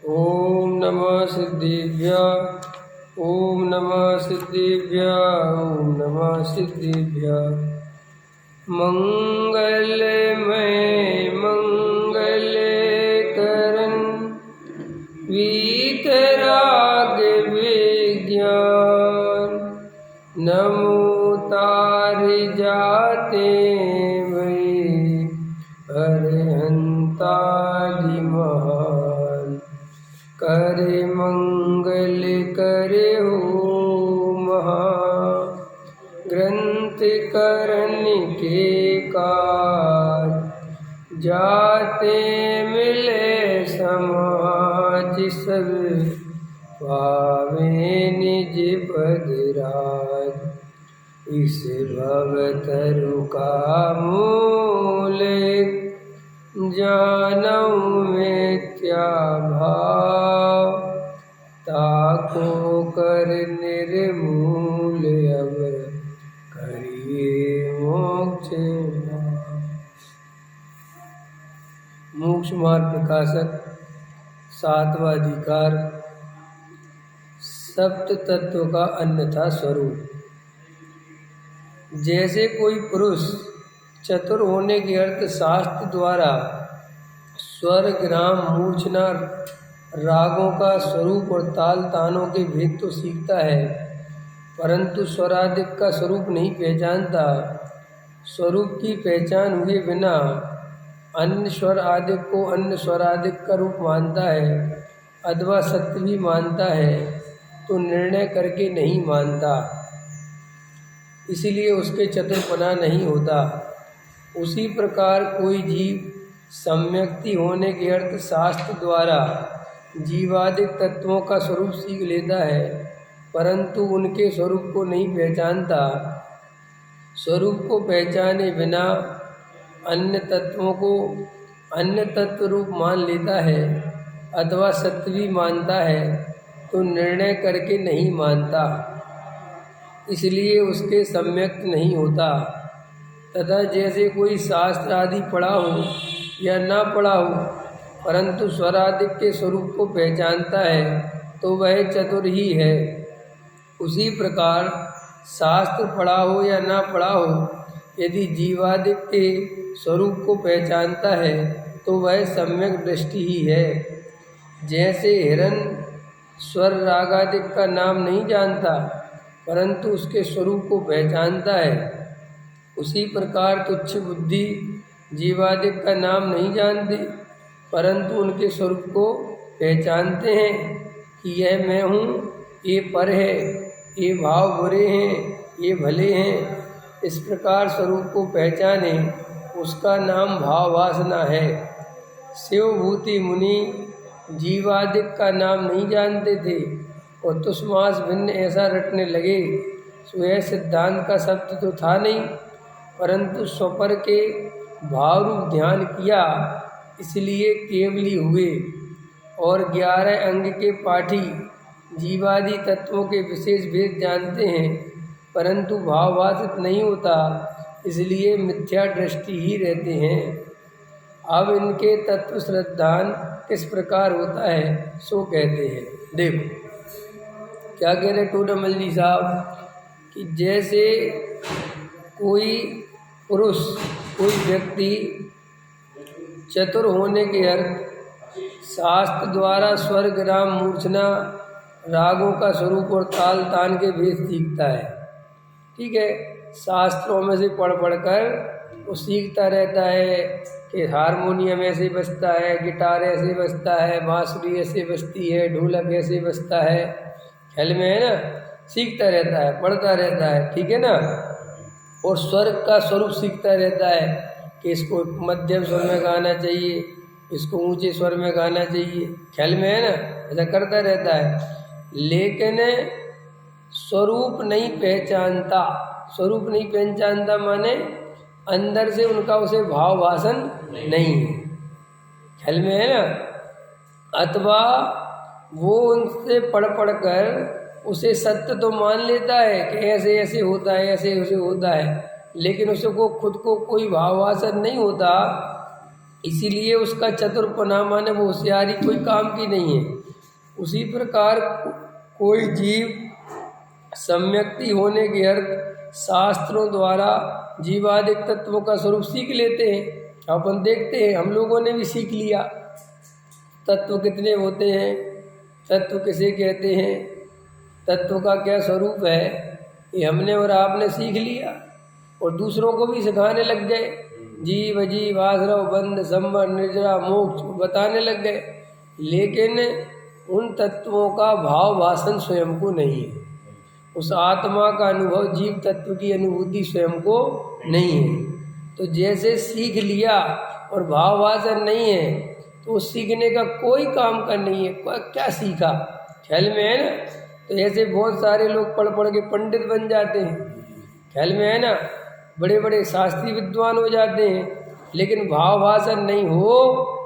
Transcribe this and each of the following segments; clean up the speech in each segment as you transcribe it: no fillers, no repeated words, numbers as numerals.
ओम नमः सिद्धिभ्य ओम नमः सिद्धिभ्य ओम नमः सिद्धिभ्य। मंगलमय मंगल करन वीतराग विज्ञान नमो तार जाते वै अरहंतादि महान। करे मंगल करे हो महा ग्रंथ करन के काज जाते मिले समाज सब पावे निज पदराज। इस भवतरु का मूल जानऊ मिथ्या भाव ताको कर निर्मूल अब करिए मोक्ष लाभ। मोक्ष मार्ग प्रकाशक सातवां अधिकार सप्त तत्व का अन्यथा स्वरूप। जैसे कोई पुरुष चतुर होने के अर्थ शास्त्र द्वारा स्वर ग्राम मूर्छना रागों का स्वरूप और ताल तानों के भेद तो सीखता है, परंतु स्वरादिक का स्वरूप नहीं पहचानता। स्वरूप की पहचान हुए बिना अन्य स्वर आदिक को अन्य स्वरादिक का रूप मानता है अथवा सत्य भी मानता है तो निर्णय करके नहीं मानता, इसलिए उसके चतुरपना नहीं होता। उसी प्रकार कोई जीव सम्यक्ति होने के अर्थ शास्त्र द्वारा जीवादिक तत्वों का स्वरूप सीख लेता है, परंतु उनके स्वरूप को नहीं पहचानता। स्वरूप को पहचाने बिना अन्य तत्वों को अन्य तत्व रूप मान लेता है अथवा सत्य भी मानता है तो निर्णय करके नहीं मानता, इसलिए उसके सम्यक्त नहीं होता। तथा जैसे कोई शास्त्र आदि पढ़ा हो या ना पढ़ा हो परंतु स्वरादिक के स्वरूप को पहचानता है तो वह चतुर ही है। उसी प्रकार शास्त्र पढ़ा हो या ना पढ़ा हो यदि जीवादिक के स्वरूप को पहचानता है तो वह सम्यक दृष्टि ही है। जैसे हिरण स्वर रागादिक का नाम नहीं जानता परंतु उसके स्वरूप को पहचानता है, उसी प्रकार तुच्छ बुद्धि जीवादिक का नाम नहीं जानते परंतु उनके स्वरूप को पहचानते हैं कि यह मैं हूँ, ये पर है, ये भाव बुरे हैं, ये भले हैं। इस प्रकार स्वरूप को पहचाने उसका नाम भाव वासना है। शिवभूति मुनि जीवादिक का नाम नहीं जानते थे और तुष्मास भिन्न ऐसा रटने लगे सो यह सिद्धांत का सत्य तो था नहीं, परंतु स्वपर के भाव रूप ध्यान किया इसलिए केवली हुए। और 11 अंग के पाठी जीवादि तत्वों के विशेष भेद जानते हैं परंतु भाववासित नहीं होता, इसलिए मिथ्या दृष्टि ही रहते हैं। अब इनके तत्व श्रद्धान किस प्रकार होता है सो कहते हैं। देखो क्या कह रहे टोडामल जी साहब कि जैसे कोई पुरुष कोई व्यक्ति चतुर होने के अर्थ शास्त्र द्वारा स्वर ग्राम मूर्छना रागों का स्वरूप और ताल तान के भेद सीखता है। ठीक है, शास्त्रों में से पढ़ कर वो सीखता रहता है कि हारमोनियम ऐसे बजता है, गिटार ऐसे बजता है, बांसुरी ऐसे बजती है, ढोलक ऐसे बजता है, ख्याल में है ना, सीखता रहता है, पढ़ता रहता है, ठीक है ना। और स्वर का स्वरूप सीखता रहता है कि इसको मध्यम स्वर में गाना चाहिए, इसको ऊंचे स्वर में गाना चाहिए, ख्याल में है ना, ऐसा करता रहता है। लेकिन स्वरूप नहीं पहचानता। स्वरूप नहीं पहचानता माने अंदर से उनका उसे भाव वासन नहीं है, ख्याल में है ना। अथवा वो उनसे पढ़ पढ़ कर उसे सत्य तो मान लेता है कि ऐसे ऐसे होता है, ऐसे ऐसे होता है, लेकिन उसको खुद को कोई भाववासन नहीं होता इसीलिए उसका चतुरपना माने वो होशियारी कोई काम की नहीं है। उसी प्रकार कोई जीव सम्यक्ति होने के अर्थ शास्त्रों द्वारा जीवादिक तत्वों का स्वरूप सीख लेते हैं। अपन देखते हैं, हम लोगों ने भी सीख लिया तत्व कितने होते हैं, तत्व किसे कहते हैं, तत्व का क्या स्वरूप है, ये हमने और आपने सीख लिया और दूसरों को भी सिखाने लग गए। जीव अजीव आश्रव बंध संबर निर्जरा मोक्ष बताने लग गए, लेकिन उन तत्वों का भाव भाषण स्वयं को नहीं है। उस आत्मा का अनुभव जीव तत्व की अनुभूति स्वयं को नहीं है। तो जैसे सीख लिया और भाव भाषण नहीं है तो उस सीखने का कोई काम का नहीं है। क्या सीखा, ख्याल में है ना। तो ऐसे बहुत सारे लोग पढ़ पढ़ के पंडित बन जाते हैं, ख्याल में है ना, बड़े बड़े शास्त्रीय विद्वान हो जाते हैं, लेकिन भाव भाषण नहीं हो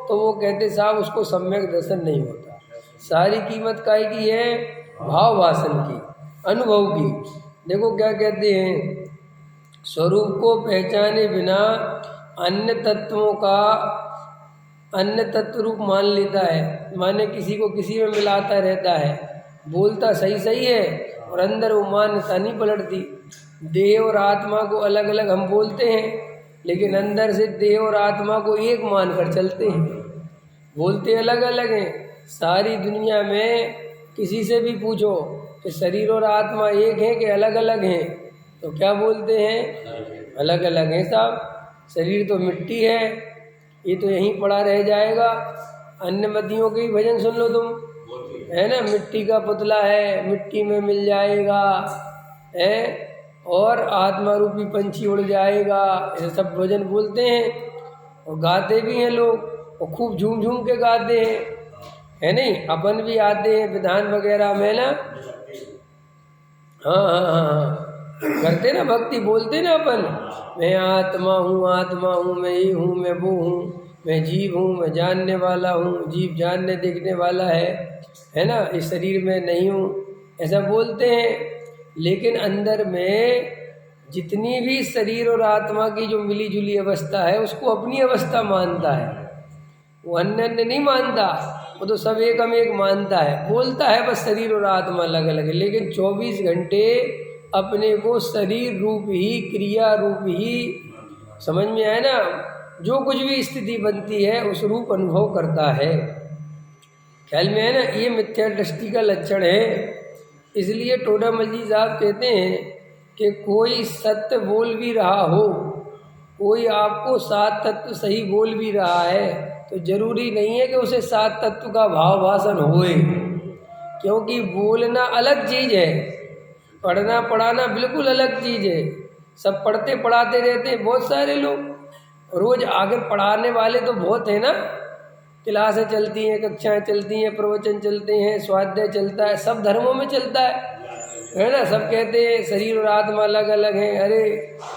तो वो कहते साहब उसको सम्यक दर्शन नहीं होता। सारी कीमत काय की है, भाव भाषण की, अनुभव की। देखो क्या कहते हैं, स्वरूप को पहचाने बिना अन्य तत्वों का अन्य तत्व रूप मान लेता है, माने किसी को किसी में मिलाता रहता है, बोलता सही सही है और अंदर वो मान्यता नहीं पलटती। देह और आत्मा को अलग अलग हम बोलते हैं, लेकिन अंदर से देह और आत्मा को एक मानकर चलते हैं। बोलते अलग अलग हैं। सारी दुनिया में किसी से भी पूछो कि शरीर और आत्मा एक है कि अलग अलग हैं, तो क्या बोलते हैं, अलग अलग हैं साहब। शरीर तो मिट्टी है, ये तो यहीं पड़ा रह जाएगा। अन्य मतियों के ही भजन सुन लो तुम, है ना, मिट्टी का पुतला है, मिट्टी में मिल जाएगा, है, और आत्मा रूपी पंछी उड़ जाएगा, ये सब भजन बोलते हैं और गाते भी हैं लोग, और खूब झूम झूम के गाते हैं, है नहीं। अपन भी आते हैं विधान वगैरह में ना, हाँ हाँ हाँ हाँ करते ना, भक्ति बोलते ना अपन, मैं आत्मा हूँ, मैं ये हूँ, मैं वो हूँ, मैं जीव हूँ, मैं जानने वाला हूँ, जीव जानने देखने वाला है ना, इस शरीर में नहीं हूँ, ऐसा बोलते हैं। लेकिन अंदर में जितनी भी शरीर और आत्मा की जो मिली जुली अवस्था है उसको अपनी अवस्था मानता है, वो अन्य अन्य नहीं मानता, वो तो सब एक मानता है। बोलता है बस शरीर और आत्मा अलग अलग है, लेकिन 24 घंटे अपने को शरीर रूप ही, क्रिया रूप ही, समझ में आए ना, जो कुछ भी स्थिति बनती है उस रूप अनुभव करता है, ख्याल में है ना। ये मिथ्या दृष्टि का लक्षण है। इसलिए टोडामल जी साहब कहते हैं कि कोई सत्य बोल भी रहा हो, कोई आपको 7 तत्व सही बोल भी रहा है, तो जरूरी नहीं है कि उसे 7 तत्व का भाव भाषण होए, क्योंकि बोलना अलग चीज़ है, पढ़ना पढ़ाना बिल्कुल अलग चीज़ है। सब पढ़ते पढ़ाते रहते हैं बहुत सारे लोग, रोज़ आगे पढ़ाने वाले तो बहुत है ना, क्लासें चलती हैं, कक्षाएं चलती हैं, प्रवचन चलते हैं, स्वाध्याय चलता है, सब धर्मों में चलता है ना। सब कहते हैं शरीर और आत्मा अलग अलग हैं, अरे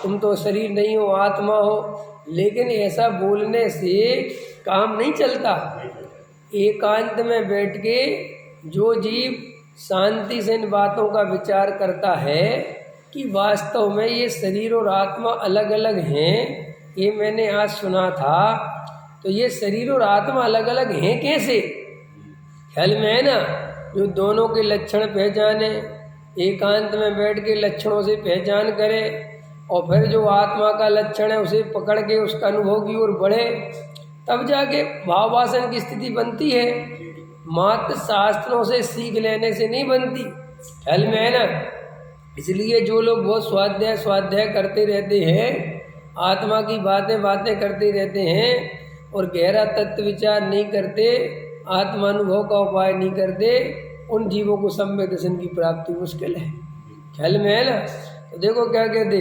तुम तो शरीर नहीं हो, आत्मा हो, लेकिन ऐसा बोलने से काम नहीं चलता। एकांत में बैठ के जो जीव शांति से इन बातों का विचार करता है कि वास्तव में ये शरीर और आत्मा अलग अलग हैं, ये मैंने आज सुना था, तो ये शरीर और आत्मा अलग अलग हैं कैसे, ख्याल में है ना। जो दोनों के लक्षण पहचाने, एकांत में बैठ के लक्षणों से पहचान करे, और फिर जो आत्मा का लक्षण है उसे पकड़ के उसका अनुभव की ओर बढ़े, तब जाके भाववासन की स्थिति बनती है। मात्र शास्त्रों से सीख लेने से नहीं बनती, ख्याल में है ना। इसलिए जो लोग बहुत स्वाध्याय करते रहते हैं, आत्मा की बातें करते रहते हैं और गहरा तत्व विचार नहीं करते, आत्मानुभव का उपाय नहीं करते, उन जीवों को सम्यक दर्शन की प्राप्ति मुश्किल है, ख्याल में है ना। तो देखो क्या कहते,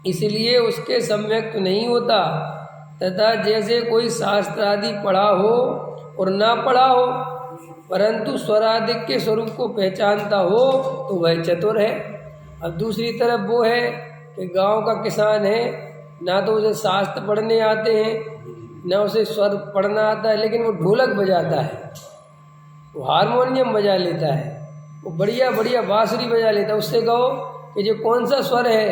इसलिए उसके सम्यक नहीं होता, तथा जैसे कोई शास्त्र आदि पढ़ा हो और ना पढ़ा हो, परंतु स्वराधिक के स्वरूप को पहचानता हो तो वह चतुर है। अब दूसरी तरफ वो है कि गांव का किसान है, ना तो उसे शास्त्र पढ़ने आते हैं, ना उसे स्वर पढ़ना आता है, लेकिन वो ढोलक बजाता है, वो हारमोनियम बजा लेता है, वो बढ़िया बढ़िया बांसुरी बजा लेता है। उससे कहो कि ये कौन सा स्वर है,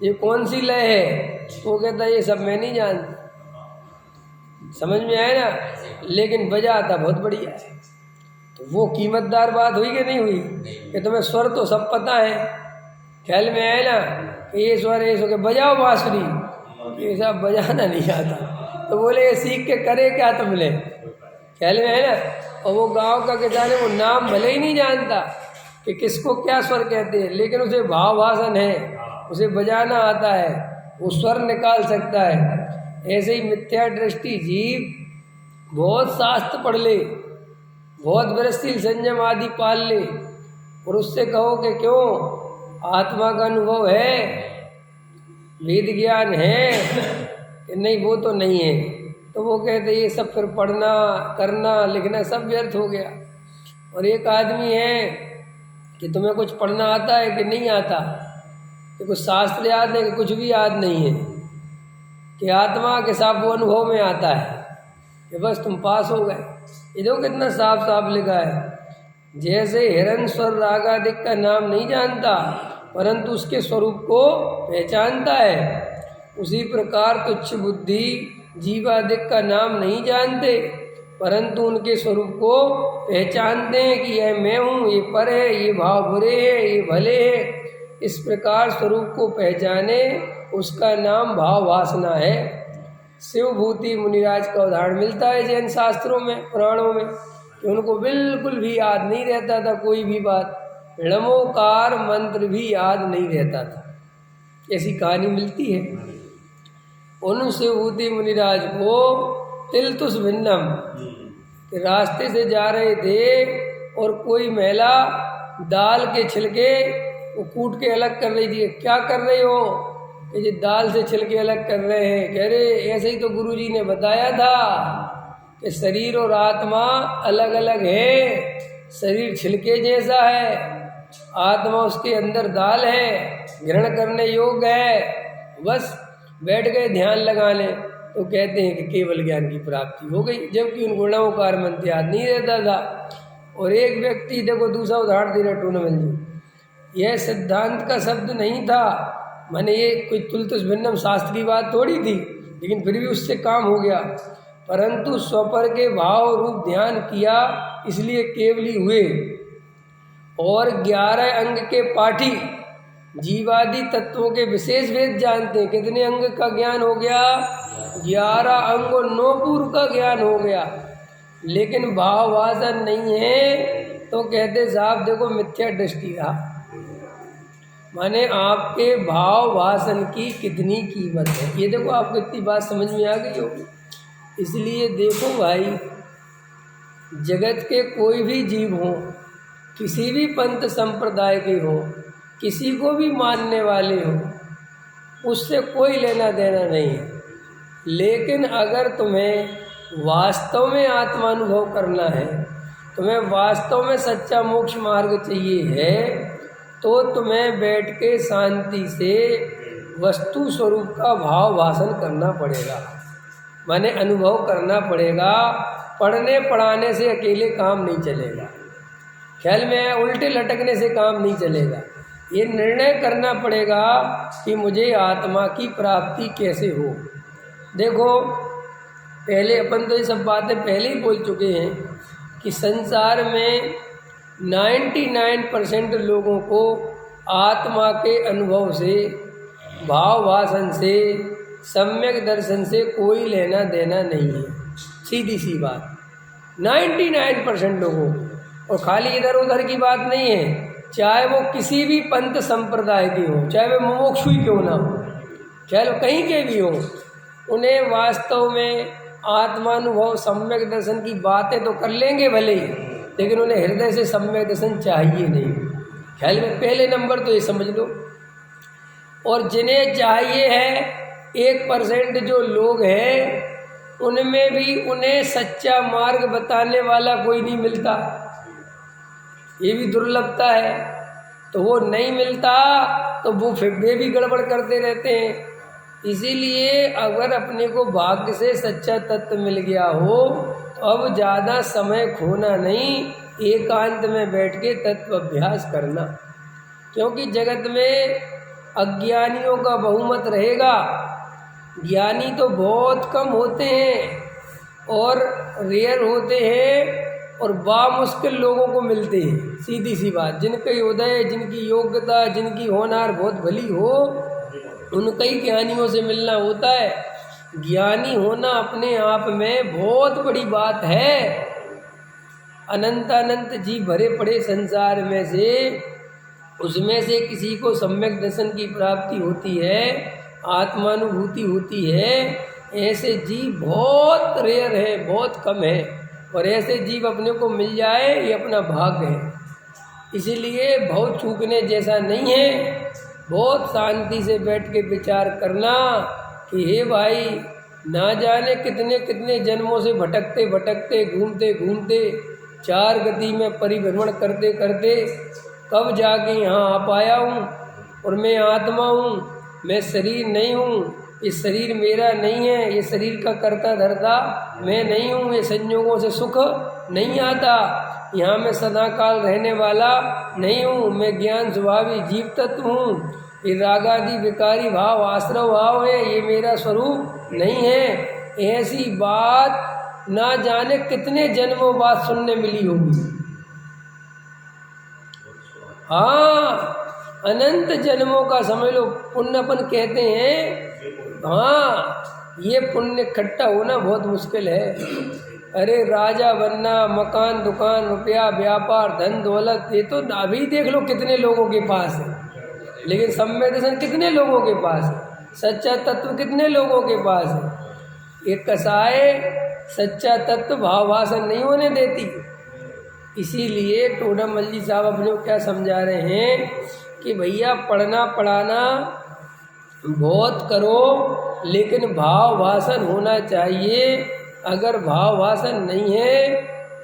ये कौन सी लय है, वो कहता है ये सब मैं नहीं जानता, समझ में आया ना, लेकिन बजाता बहुत बढ़िया है। तो वो कीमतदार बात हुई कि नहीं हुई कि तुम्हें स्वर तो सब पता है, ख्याल में आया ना कि ये स्वर ऐसे के बजाओ बांसुरी, ये सब बजाना नहीं आता। तो बोले ये सीख के करे क्या तुमने, ख्याल में है ना। और वो गांव का किसान है, वो नाम भले ही नहीं जानता कि किसको क्या स्वर कहते हैं, लेकिन उसे भाव भाषण है, उसे बजाना आता है, वो स्वर निकाल सकता है। ऐसे ही मिथ्या दृष्टि जीव बहुत शास्त्र पढ़ ले, बहुत वृत्तिशील संयम आदि पाल ले, और उससे कहो कि क्यों आत्मा का अनुभव है, वेद ज्ञान है कि नहीं, वो तो नहीं है। तो वो कहते ये सब फिर पढ़ना करना लिखना सब व्यर्थ हो गया। और एक आदमी है कि तुम्हें कुछ पढ़ना आता है कि नहीं आता, कि कुछ शास्त्र याद है कि कुछ भी याद नहीं है, कि आत्मा के साथ वो अनुभव में आता है कि बस तुम पास हो गए। ये देखो कितना साफ साफ लिखा है। जैसे हिरण स्वर रागादिक का नाम नहीं जानता परंतु उसके स्वरूप को पहचानता है, उसी प्रकार तुच्छ बुद्धि जीवादिक का नाम नहीं जानते परंतु उनके स्वरूप को पहचानते हैं कि यह मैं हूँ, ये पर है, ये भाव बुरे है, ये भले है। इस प्रकार स्वरूप को पहचाने उसका नाम भाव वासना है। शिवभूति मुनिराज का उदाहरण मिलता है जैन शास्त्रों में, पुराणों में, कि उनको बिल्कुल भी याद नहीं रहता था कोई भी बात, णमोकार मंत्र भी याद नहीं रहता था। ऐसी कहानी मिलती है। उन शिवभूति मुनिराज को तिलतुष भिन्नम कि रास्ते से जा रहे थे और कोई महिला दाल के छिलके वो कूट के अलग कर रही थी। क्या कर रही हो? कि ये दाल से छिलके अलग कर रहे हैं। कह रहे ऐसे ही तो गुरुजी ने बताया था कि शरीर और आत्मा अलग अलग है, शरीर छिलके जैसा है, आत्मा उसके अंदर दाल है, ग्रहण करने योग्य है। बस बैठ गए ध्यान लगाने तो कहते हैं कि केवल ज्ञान की प्राप्ति हो गई, जबकि उनको णमोकार मंत्र याद नहीं रहता था। और एक व्यक्ति, देखो दूसरा उदाहरण दे रहे टूर्नामेंट जी, यह सिद्धांत का शब्द नहीं था, माने ये कोई तुलतुष भिन्नम शास्त्रीय बात थोड़ी थी, लेकिन फिर भी उससे काम हो गया। परंतु स्वपर के भाव रूप ध्यान किया इसलिए केवली हुए। और 11 अंग के पाठी जीवादि तत्वों के विशेष भेद जानते हैं। कितने अंग का ज्ञान हो गया? 11 अंग और 9 पूर्व का ज्ञान हो गया, लेकिन भाव वासन नहीं है। तो कहते साहब देखो मिथ्या दृष्टि रहा, माने आपके भाव वासन की कितनी कीमत है। ये देखो आपको इतनी बात समझ में आ गई होगी। इसलिए देखो भाई, जगत के कोई भी जीव हो, किसी भी पंथ संप्रदाय के हो, किसी को भी मानने वाले हो, उससे कोई लेना देना नहीं है। लेकिन अगर तुम्हें वास्तव में आत्मानुभव करना है, तुम्हें वास्तव में सच्चा मोक्ष मार्ग चाहिए है, तो तुम्हें बैठ के शांति से वस्तु स्वरूप का भाव भाषण करना पड़ेगा, माने अनुभव करना पड़ेगा। पढ़ने पढ़ाने से अकेले काम नहीं चलेगा, ख्याल में उल्टे लटकने से काम नहीं चलेगा। ये निर्णय करना पड़ेगा कि मुझे आत्मा की प्राप्ति कैसे हो। देखो पहले अपन तो ये सब बातें पहले ही बोल चुके हैं कि संसार में 99% लोगों को आत्मा के अनुभव से, भाव भाषण से, सम्यक दर्शन से कोई लेना देना नहीं है। सीधी सी बात, 99% लोगों को। और खाली इधर उधर की बात नहीं है, चाहे वो किसी भी पंथ संप्रदाय के हो, चाहे वे मुमुक्षु ही क्यों ना हो, चाहे वो कहीं के भी हो, उन्हें वास्तव में आत्मानुभव सम्यक दर्शन की बातें तो कर लेंगे भले ही, लेकिन उन्हें हृदय से सम्यक दर्शन चाहिए नहीं। ख्याल में पहले नंबर तो ये समझ लो। और जिन्हें चाहिए है 1% जो लोग हैं, उनमें भी उन्हें सच्चा मार्ग बताने वाला कोई नहीं मिलता, ये भी दुर्लभता है। तो वो नहीं मिलता तो वो फिर भी गड़बड़ करते रहते हैं। इसीलिए अगर अपने को भाग्य से सच्चा तत्व मिल गया हो तो अब ज़्यादा समय खोना नहीं, एकांत में बैठ के तत्व अभ्यास करना। क्योंकि जगत में अज्ञानियों का बहुमत रहेगा, ज्ञानी तो बहुत कम होते हैं। और रेयर होते हैं और बामुश्किल लोगों को मिलते हैं। सीधी सी बात, जिनके उदय, जिनकी योग्यता, जिनकी होनहार बहुत भली हो, उनके ही ज्ञानियों से मिलना होता है। ज्ञानी होना अपने आप में बहुत बड़ी बात है। अनंत अनंत जीव भरे पड़े संसार में से, उसमें से किसी को सम्यक दर्शन की प्राप्ति होती है, आत्मानुभूति होती है। ऐसे जीव बहुत रेयर है, बहुत कम है, और ऐसे जीव अपने को मिल जाए ये अपना भाग्य है। इसीलिए बहुत चूकने जैसा नहीं है। बहुत शांति से बैठ के विचार करना कि हे भाई, ना जाने कितने कितने जन्मों से भटकते भटकते, घूमते घूमते, चार गति में परिभ्रमण करते करते कब जाके यहाँ आ पाया हूँ। और मैं आत्मा हूँ, मैं शरीर नहीं हूँ, ये शरीर मेरा नहीं है, ये शरीर का कर्ता धर्ता मैं नहीं हूँ, ये संयोगों से सुख नहीं आता, यहाँ मैं सदा काल रहने वाला नहीं हूँ, मैं ज्ञान स्वभावी जीव तत्व हूँ, ये रागादि विकारी भाव आश्रव भाव है, ये मेरा स्वरूप नहीं है। ऐसी बात ना जाने कितने जन्मों बाद सुनने मिली होगी। हाँ, अनंत जन्मों का समझ लो। पुण्य अपन कहते हैं, हाँ, ये पुण्य इकट्ठा होना बहुत मुश्किल है। अरे राजा बनना, मकान दुकान रुपया व्यापार धन दौलत, ये तो अभी देख लो कितने लोगों के पास है, लेकिन सम्यक दर्शन कितने लोगों के पास है, सच्चा तत्व कितने लोगों के पास है। एक कसाय सच्चा तत्व भावभाषण नहीं होने देती। इसीलिए टोडरमल जी साहब अपने को क्या समझा रहे हैं कि भैया पढ़ना पढ़ाना बहुत करो, लेकिन भाव भाषण होना चाहिए। अगर भाव भाषण नहीं है,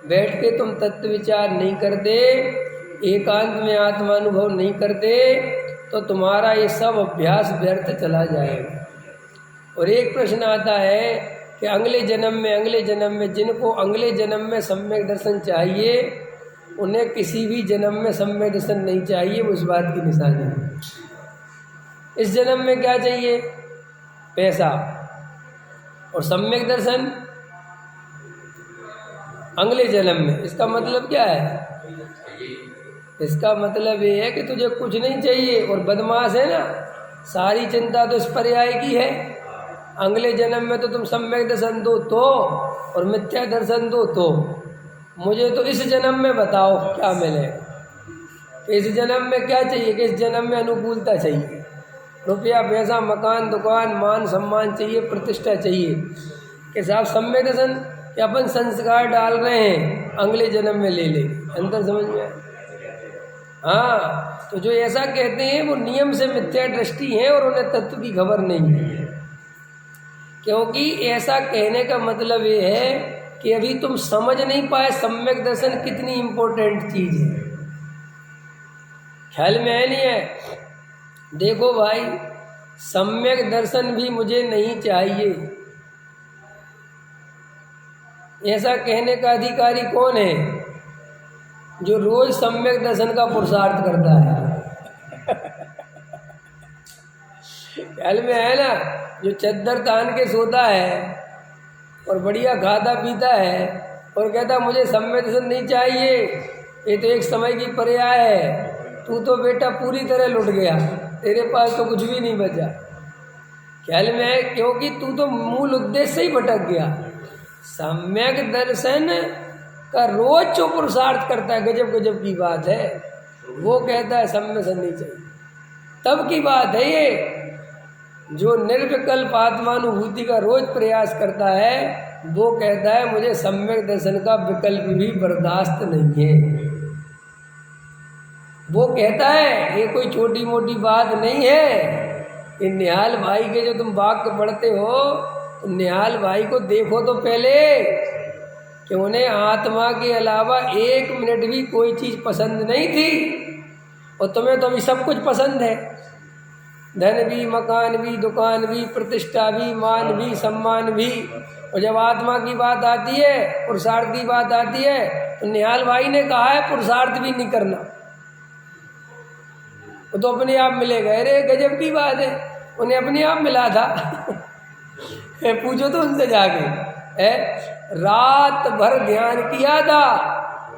बैठ के तुम तत्व विचार नहीं करते, एकांत में आत्मानुभव नहीं करते, तो तुम्हारा ये सब अभ्यास व्यर्थ चला जाएगा। और एक प्रश्न आता है कि अगले जन्म में जिनको अगले जन्म में सम्यक दर्शन चाहिए, उन्हें किसी भी जन्म में सम्यक दर्शन नहीं चाहिए। वो इस बात की निशानी है। इस जन्म में क्या चाहिए? पैसा। और सम्यक दर्शन अगले जन्म में। इसका मतलब क्या है? इसका मतलब ये है कि तुझे कुछ नहीं चाहिए, और बदमाश है ना, सारी चिंता तो इस पर्याय की है। अगले जन्म में तो तुम सम्यक दर्शन दो तो, और मिथ्या दर्शन दो तो। मुझे तो इस जन्म में बताओ क्या मिलेगा। इस जन्म में क्या चाहिए? कि इस जन्म में अनुकूलता चाहिए, रुपया पैसा मकान दुकान मान सम्मान चाहिए, प्रतिष्ठा चाहिए। कि साहब सम्यक दर्शन कि अपन संस्कार डाल रहे हैं, अगले जन्म में ले ले। अंतर समझ में? हाँ, तो जो ऐसा कहते हैं वो नियम से मिथ्या दृष्टि है, और उन्हें तत्व की खबर नहीं है। क्योंकि ऐसा कहने का मतलब ये है कि अभी तुम समझ नहीं पाए सम्यक दर्शन कितनी इम्पोर्टेंट चीज़ है। ख्याल में है नहीं है? देखो भाई, सम्यक दर्शन भी मुझे नहीं चाहिए, ऐसा कहने का अधिकारी कौन है? जो रोज सम्यक दर्शन का पुरुषार्थ करता है। ख्याल में है ना? जो चद्दर तान के सोता है और बढ़िया खाता पीता है और कहता मुझे सम्यक दर्शन नहीं चाहिए, ये तो एक समय की पर्याय है। तू तो बेटा पूरी तरह लुट गया, तेरे पास तो कुछ भी नहीं बचा। ख्याल में है? क्योंकि तू तो मूल उद्देश्य से ही भटक गया। सम्यक दर्शन का रोज जो पुरुषार्थ करता है, गजब गजब की बात है। वो कहता है सम्यक दर्शन नहीं चाहिए, तब की बात है ये। जो निर्विकल्प आत्मानुभूति का रोज प्रयास करता है, वो कहता है मुझे सम्यक दर्शन का विकल्प भी बर्दाश्त नहीं है। वो कहता है ये कोई छोटी मोटी बात नहीं है। कि निहाल भाई के जो तुम वाक्य पढ़ते हो, तो निहाल भाई को देखो तो पहले कि उन्हें आत्मा के अलावा एक मिनट भी कोई चीज़ पसंद नहीं थी, और तुम्हें तो अभी सब कुछ पसंद है। धन भी, मकान भी, दुकान भी, प्रतिष्ठा भी, मान भी, सम्मान भी। और जब आत्मा की बात आती है, पुरुषार्थ की बात आती है, तो निहाल भाई ने कहा है पुरुषार्थ भी नहीं करना, वो तो अपने आप मिलेगा। अरे गजब की बात है, उन्हें अपने आप मिला था। पूछो तो उनसे जाके, है। रात भर ध्यान किया था।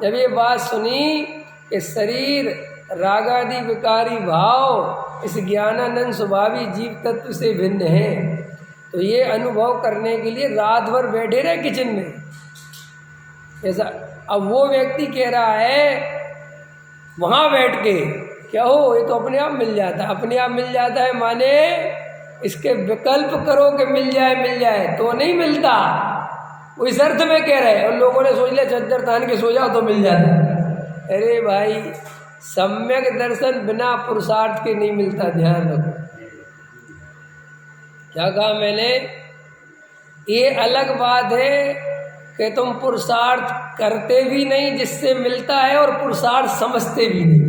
जब ये बात सुनी कि शरीर रागादि विकारी भाव इस ज्ञानानंद स्वभावी जीव तत्व से भिन्न है, तो ये अनुभव करने के लिए रात भर बैठे रहे किचन में ऐसा। अब वो व्यक्ति कह रहा है वहाँ बैठ के क्या हो, ये तो अपने आप मिल जाता है। अपने आप मिल जाता है माने इसके विकल्प करो कि मिल जाए तो नहीं मिलता। वो इस अर्थ में कह रहे हैं। और लोगों ने सोच लिया चद्दर तान के सो जाओ तो मिल जाता है। अरे भाई, सम्यक दर्शन बिना पुरुषार्थ के नहीं मिलता, ध्यान रखो। क्या कहा मैंने? ये अलग बात है कि तुम पुरुषार्थ करते भी नहीं जिससे मिलता है, और पुरुषार्थ समझते भी नहीं।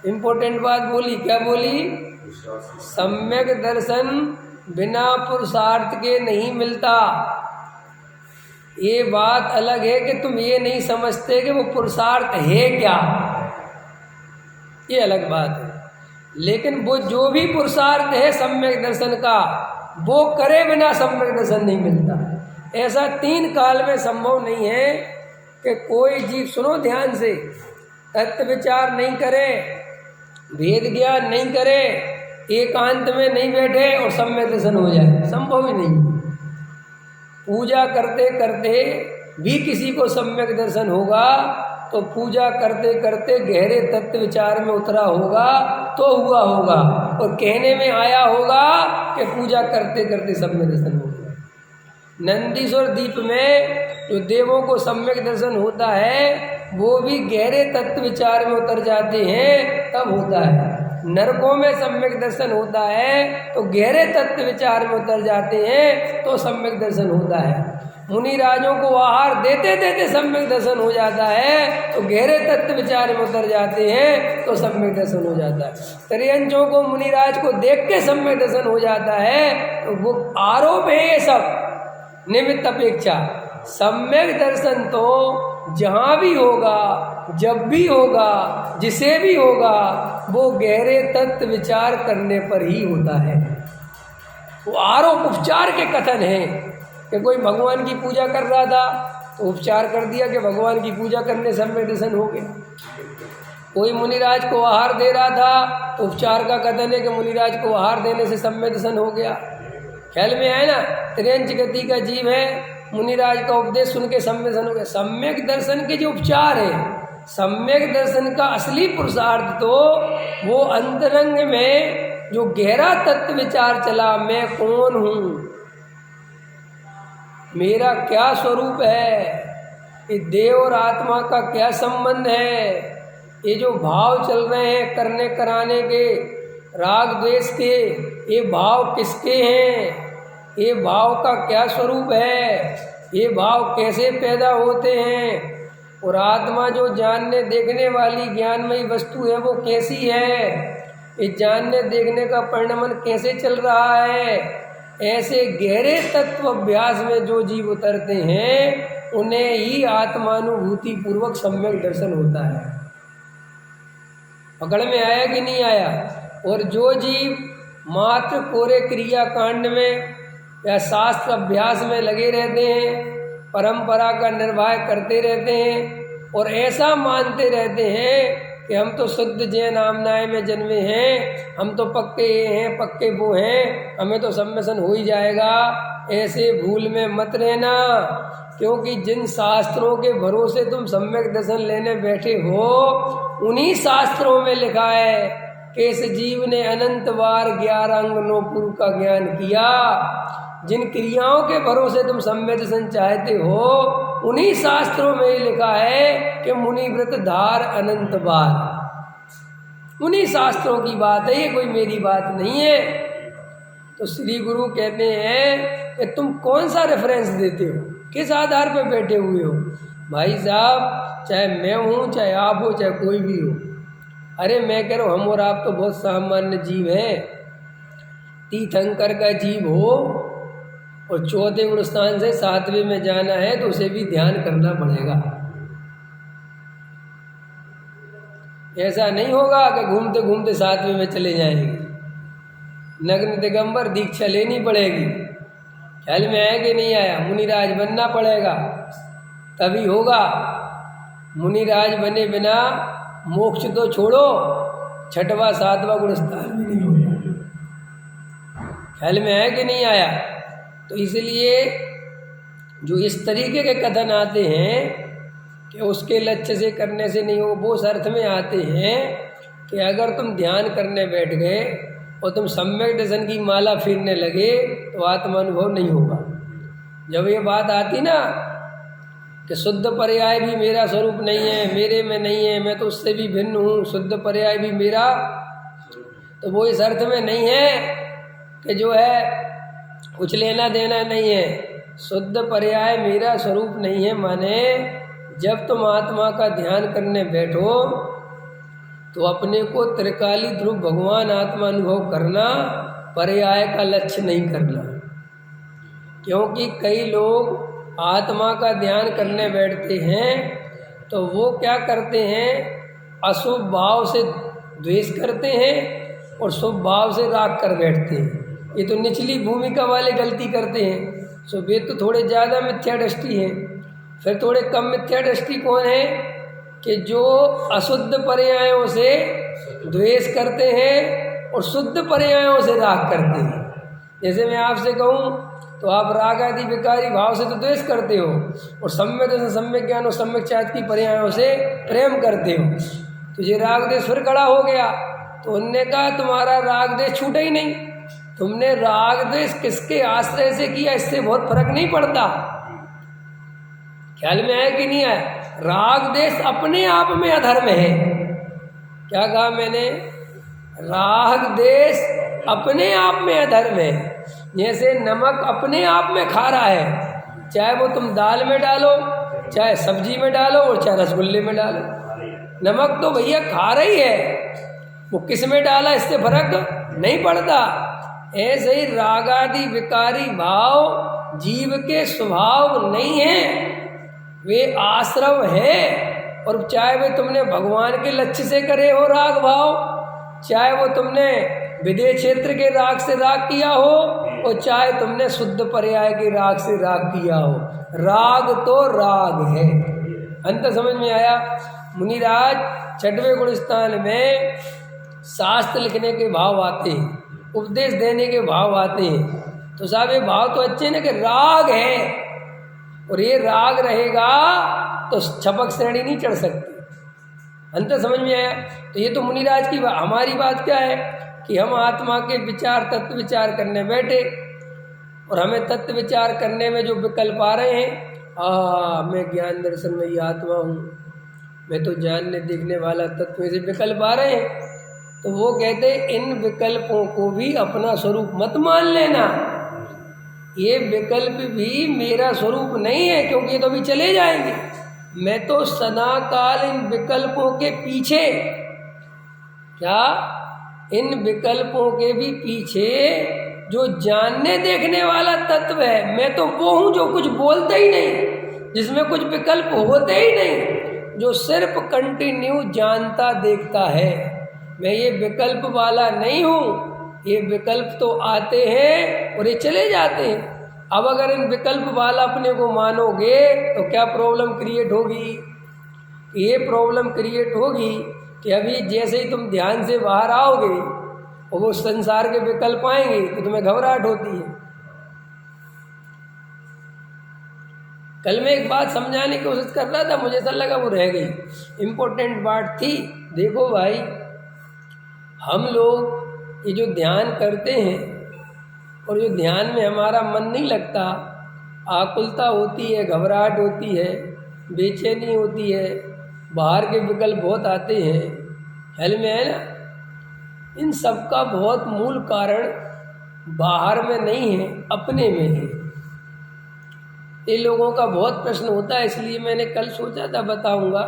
इम्पोर्टेंट बात बोली, क्या बोली? सम्यक दर्शन बिना पुरुषार्थ के नहीं मिलता। ये बात अलग है कि तुम ये नहीं समझते कि वो पुरुषार्थ है क्या, ये अलग बात है। लेकिन वो जो भी पुरुषार्थ है सम्यक दर्शन का, वो करे बिना सम्यक दर्शन नहीं मिलता। ऐसा 3 काल में संभव नहीं है कि कोई जीव, सुनो ध्यान से, तत्व विचार नहीं करे, भेद ज्ञान नहीं करे, एकांत में नहीं बैठे और सम्यक दर्शन हो जाए, संभव ही नहीं। पूजा करते करते भी किसी को सम्यक दर्शन होगा तो पूजा करते करते गहरे तत्व विचार में उतरा होगा तो हुआ होगा, और कहने में आया होगा कि पूजा करते करते सम्यक दर्शन हो गया। नंदीश्वर द्वीप में जो देवों को सम्यक दर्शन होता है वो भी गहरे तत्व विचार में उतर जाते हैं तब होता है। नरकों में सम्यक दर्शन होता है तो गहरे तत्व विचार में उतर जाते हैं तो सम्यक दर्शन होता है। मुनि राजों को आहार देते देते सम्यक दर्शन हो जाता है तो गहरे तत्व विचार में उतर जाते हैं तो सम्यक दर्शन हो जाता है। त्रियंचों को मुनिराज को देख के सम्यक दर्शन हो जाता है तो वो आरोप है ये सब निमित्त अपेक्षा। सम्यक दर्शन तो जहाँ भी होगा, जब भी होगा, जिसे भी होगा, वो गहरे तत्व विचार करने पर ही होता है। वो आरोप उपचार के कथन है कि कोई भगवान की पूजा कर रहा था तो उपचार कर दिया कि भगवान की पूजा करने सम्यक दर्शन हो गया। कोई मुनिराज को आहार दे रहा था तो उपचार का कथन है कि मुनिराज को आहार देने से सम्यक दर्शन हो गया। ख्याल में आए ना? त्रियंच गति का जीव है, मुनिराज का उपदेश सुन के सम्यक दर्शन हो गया। सम्यक दर्शन के जो उपचार है, सम्यक दर्शन का असली पुरुषार्थ तो वो अंतरंग में जो गहरा तत्व विचार चला, मैं कौन हूँ, मेरा क्या स्वरूप है, ये देव और आत्मा का क्या संबंध है, ये जो भाव चल रहे हैं करने कराने के, राग द्वेष के, ये भाव किसके हैं, ये भाव का क्या स्वरूप है, ये भाव कैसे पैदा होते हैं, और आत्मा जो जानने देखने वाली ज्ञानमयी वस्तु है वो कैसी है, ये जानने देखने का परिणमन कैसे चल रहा है। ऐसे गहरे तत्व अभ्यास में जो जीव उतरते हैं उन्हें ही आत्मानुभूति पूर्वक सम्यक दर्शन होता है। पकड़ में आया कि नहीं आया? और जो जीव मात्र कोरे क्रिया कांड में या शास्त्र अभ्यास में लगे रहते हैं, परंपरा का निर्वाह करते रहते हैं और ऐसा मानते रहते हैं कि हम तो शुद्ध जैन आमनाय में जन्मे हैं, हम तो पक्के ये हैं, पक्के वो हैं, हमें तो सम्यसन हो ही जाएगा, ऐसे भूल में मत रहना। क्योंकि जिन शास्त्रों के भरोसे तुम सम्यक दर्शन लेने बैठे हो, उन्हीं शास्त्रों में लिखा है कि इस जीव ने अनंत बार 11 अंगनों पूर्व का ज्ञान किया। जिन क्रियाओं के भरोसे तुम सम्यक दर्शन चाहते हो, उन्हीं शास्त्रों में ही लिखा है कि मुनि व्रत धार अनंत बार। उन्हीं शास्त्रों की बात है, ये कोई मेरी बात नहीं है। तो श्री गुरु कहते हैं कि तुम कौन सा रेफरेंस देते हो, किस आधार पर बैठे हुए हो? भाई साहब, चाहे मैं हूँ, चाहे आप हो, चाहे कोई भी हो। अरे मैं कह रहा हूँ, हम और आप तो बहुत सामान्य जीव हैं। तीर्थंकर का जीव हो और चौथे गुण स्थान से 7वें में जाना है तो उसे भी ध्यान करना पड़ेगा। ऐसा नहीं होगा कि घूमते घूमते 7वें में चले जाएंगे। नग्न दिगंबर दीक्षा लेनी पड़ेगी। ख्याल में आया कि नहीं आया? मुनिराज बनना पड़ेगा तभी होगा। मुनिराज बने बिना मोक्ष तो छोड़ो, छठवा सातवां गुणस्थान भी नहीं होगा। ख्याल में आया कि नहीं आया? तो इसलिए जो इस तरीके के कथन आते हैं कि उसके लक्ष्य से करने से नहीं हो, वो उस अर्थ में आते हैं कि अगर तुम ध्यान करने बैठ गए और तुम सम्यक दर्शन की माला फेरने लगे तो आत्मानुभव नहीं होगा। जब ये बात आती ना कि शुद्ध पर्याय भी मेरा स्वरूप नहीं है, मेरे में नहीं है, मैं तो उससे भी भिन्न हूँ, शुद्ध पर्याय भी मेरा, तो वो इस अर्थ में नहीं है कि जो है कुछ लेना देना नहीं है। शुद्ध पर्याय मेरा स्वरूप नहीं है, माने जब तुम आत्मा का ध्यान करने बैठो तो अपने को त्रिकाली ध्रुव भगवान आत्मा अनुभव करना, पर्याय का लक्ष्य नहीं करना। क्योंकि कई लोग आत्मा का ध्यान करने बैठते हैं तो वो क्या करते हैं, अशुभ भाव से द्वेष करते हैं और शुभ भाव से राग कर बैठते हैं। ये तो निचली भूमिका वाले गलती करते हैं। सो वे तो थोड़े ज़्यादा मिथ्या दृष्टि हैं। फिर थोड़े कम मिथ्या दृष्टि कौन है कि जो अशुद्ध पर्यायों से द्वेष करते हैं और शुद्ध पर्यायों से राग करते हैं। जैसे मैं आपसे कहूँ तो आप राग आदि विकारी भाव से तो द्वेष करते हो और सम्यक ज्ञान और सम्यक चाहत की पर्यायों से प्रेम करते हो। तुझे राग देश फिर खड़ा हो गया तो उनने कहा तुम्हारा राग देश छूटा ही नहीं, तुमने राग द्वेष किसके आश्रय से किया, इससे बहुत फर्क नहीं पड़ता। ख्याल में आया कि नहीं आया? राग द्वेष अपने आप में अधर्म है। क्या कहा मैंने? राग द्वेष अपने आप में अधर्म है। जैसे नमक अपने आप में खारा है, चाहे वो तुम दाल में डालो, चाहे सब्जी में डालो और चाहे रसगुल्ले में डालो, नमक तो भैया खारा ही है। वो किस में डाला इससे फर्क नहीं पड़ता। ऐसे ही रागादि विकारी भाव जीव के स्वभाव नहीं है, वे आश्रव है। और चाहे वे तुमने भगवान के लक्ष्य से करे हो राग भाव, चाहे वो तुमने विदेह क्षेत्र के राग से राग किया हो और चाहे तुमने शुद्ध पर्याय के राग से राग किया हो, राग तो राग है। अंत समझ में आया? मुनिराज छठवें गुणस्थान में शास्त्र लिखने के भाव आते हैं, उपदेश देने के भाव आते हैं। तो साहब ये भाव तो अच्छे ना कि राग है और ये राग रहेगा तो छपक श्रेणी नहीं चढ़ सकती। अंत समझ में आया? तो ये तो मुनिराज की बात। हमारी बात क्या है कि हम आत्मा के विचार तत्व विचार करने बैठे और हमें तत्व विचार करने में जो विकल्प आ रहे हैं, मैं ज्ञान दर्शन में ही आत्मा हूँ, मैं तो जानने देखने वाला तत्व में से विकल्प आ रहे हैं। तो वो कहते इन विकल्पों को भी अपना स्वरूप मत मान लेना, ये विकल्प भी मेरा स्वरूप नहीं है, क्योंकि ये तो अभी चले जाएंगे। मैं तो सदा काल इन विकल्पों के पीछे, क्या इन विकल्पों के भी पीछे जो जानने देखने वाला तत्व है, मैं तो वो हूँ जो कुछ बोलते ही नहीं, जिसमें कुछ विकल्प होते ही नहीं, जो सिर्फ कंटिन्यू जानता देखता है। मैं ये विकल्प वाला नहीं हूँ। ये विकल्प तो आते हैं और ये चले जाते हैं। अब अगर इन विकल्प वाला अपने को मानोगे तो क्या प्रॉब्लम क्रिएट होगी? ये प्रॉब्लम क्रिएट होगी कि अभी जैसे ही तुम ध्यान से बाहर आओगे और वो संसार के विकल्प आएंगे तो तुम्हें घबराहट होती है। कल मैं एक बात समझाने की कोशिश कर रहा था, मुझे ऐसा लगा वो रह गई, इम्पोर्टेंट बात थी। देखो भाई, हम लोग ये जो ध्यान करते हैं और जो ध्यान में हमारा मन नहीं लगता, आकुलता होती है, घबराहट होती है, बेचैनी होती है, बाहर के विकल्प बहुत आते हैं, ख्याल में है ना? इन सब का बहुत मूल कारण बाहर में नहीं है, अपने में है। ये लोगों का बहुत प्रश्न होता है, इसलिए मैंने कल सोचा था बताऊंगा,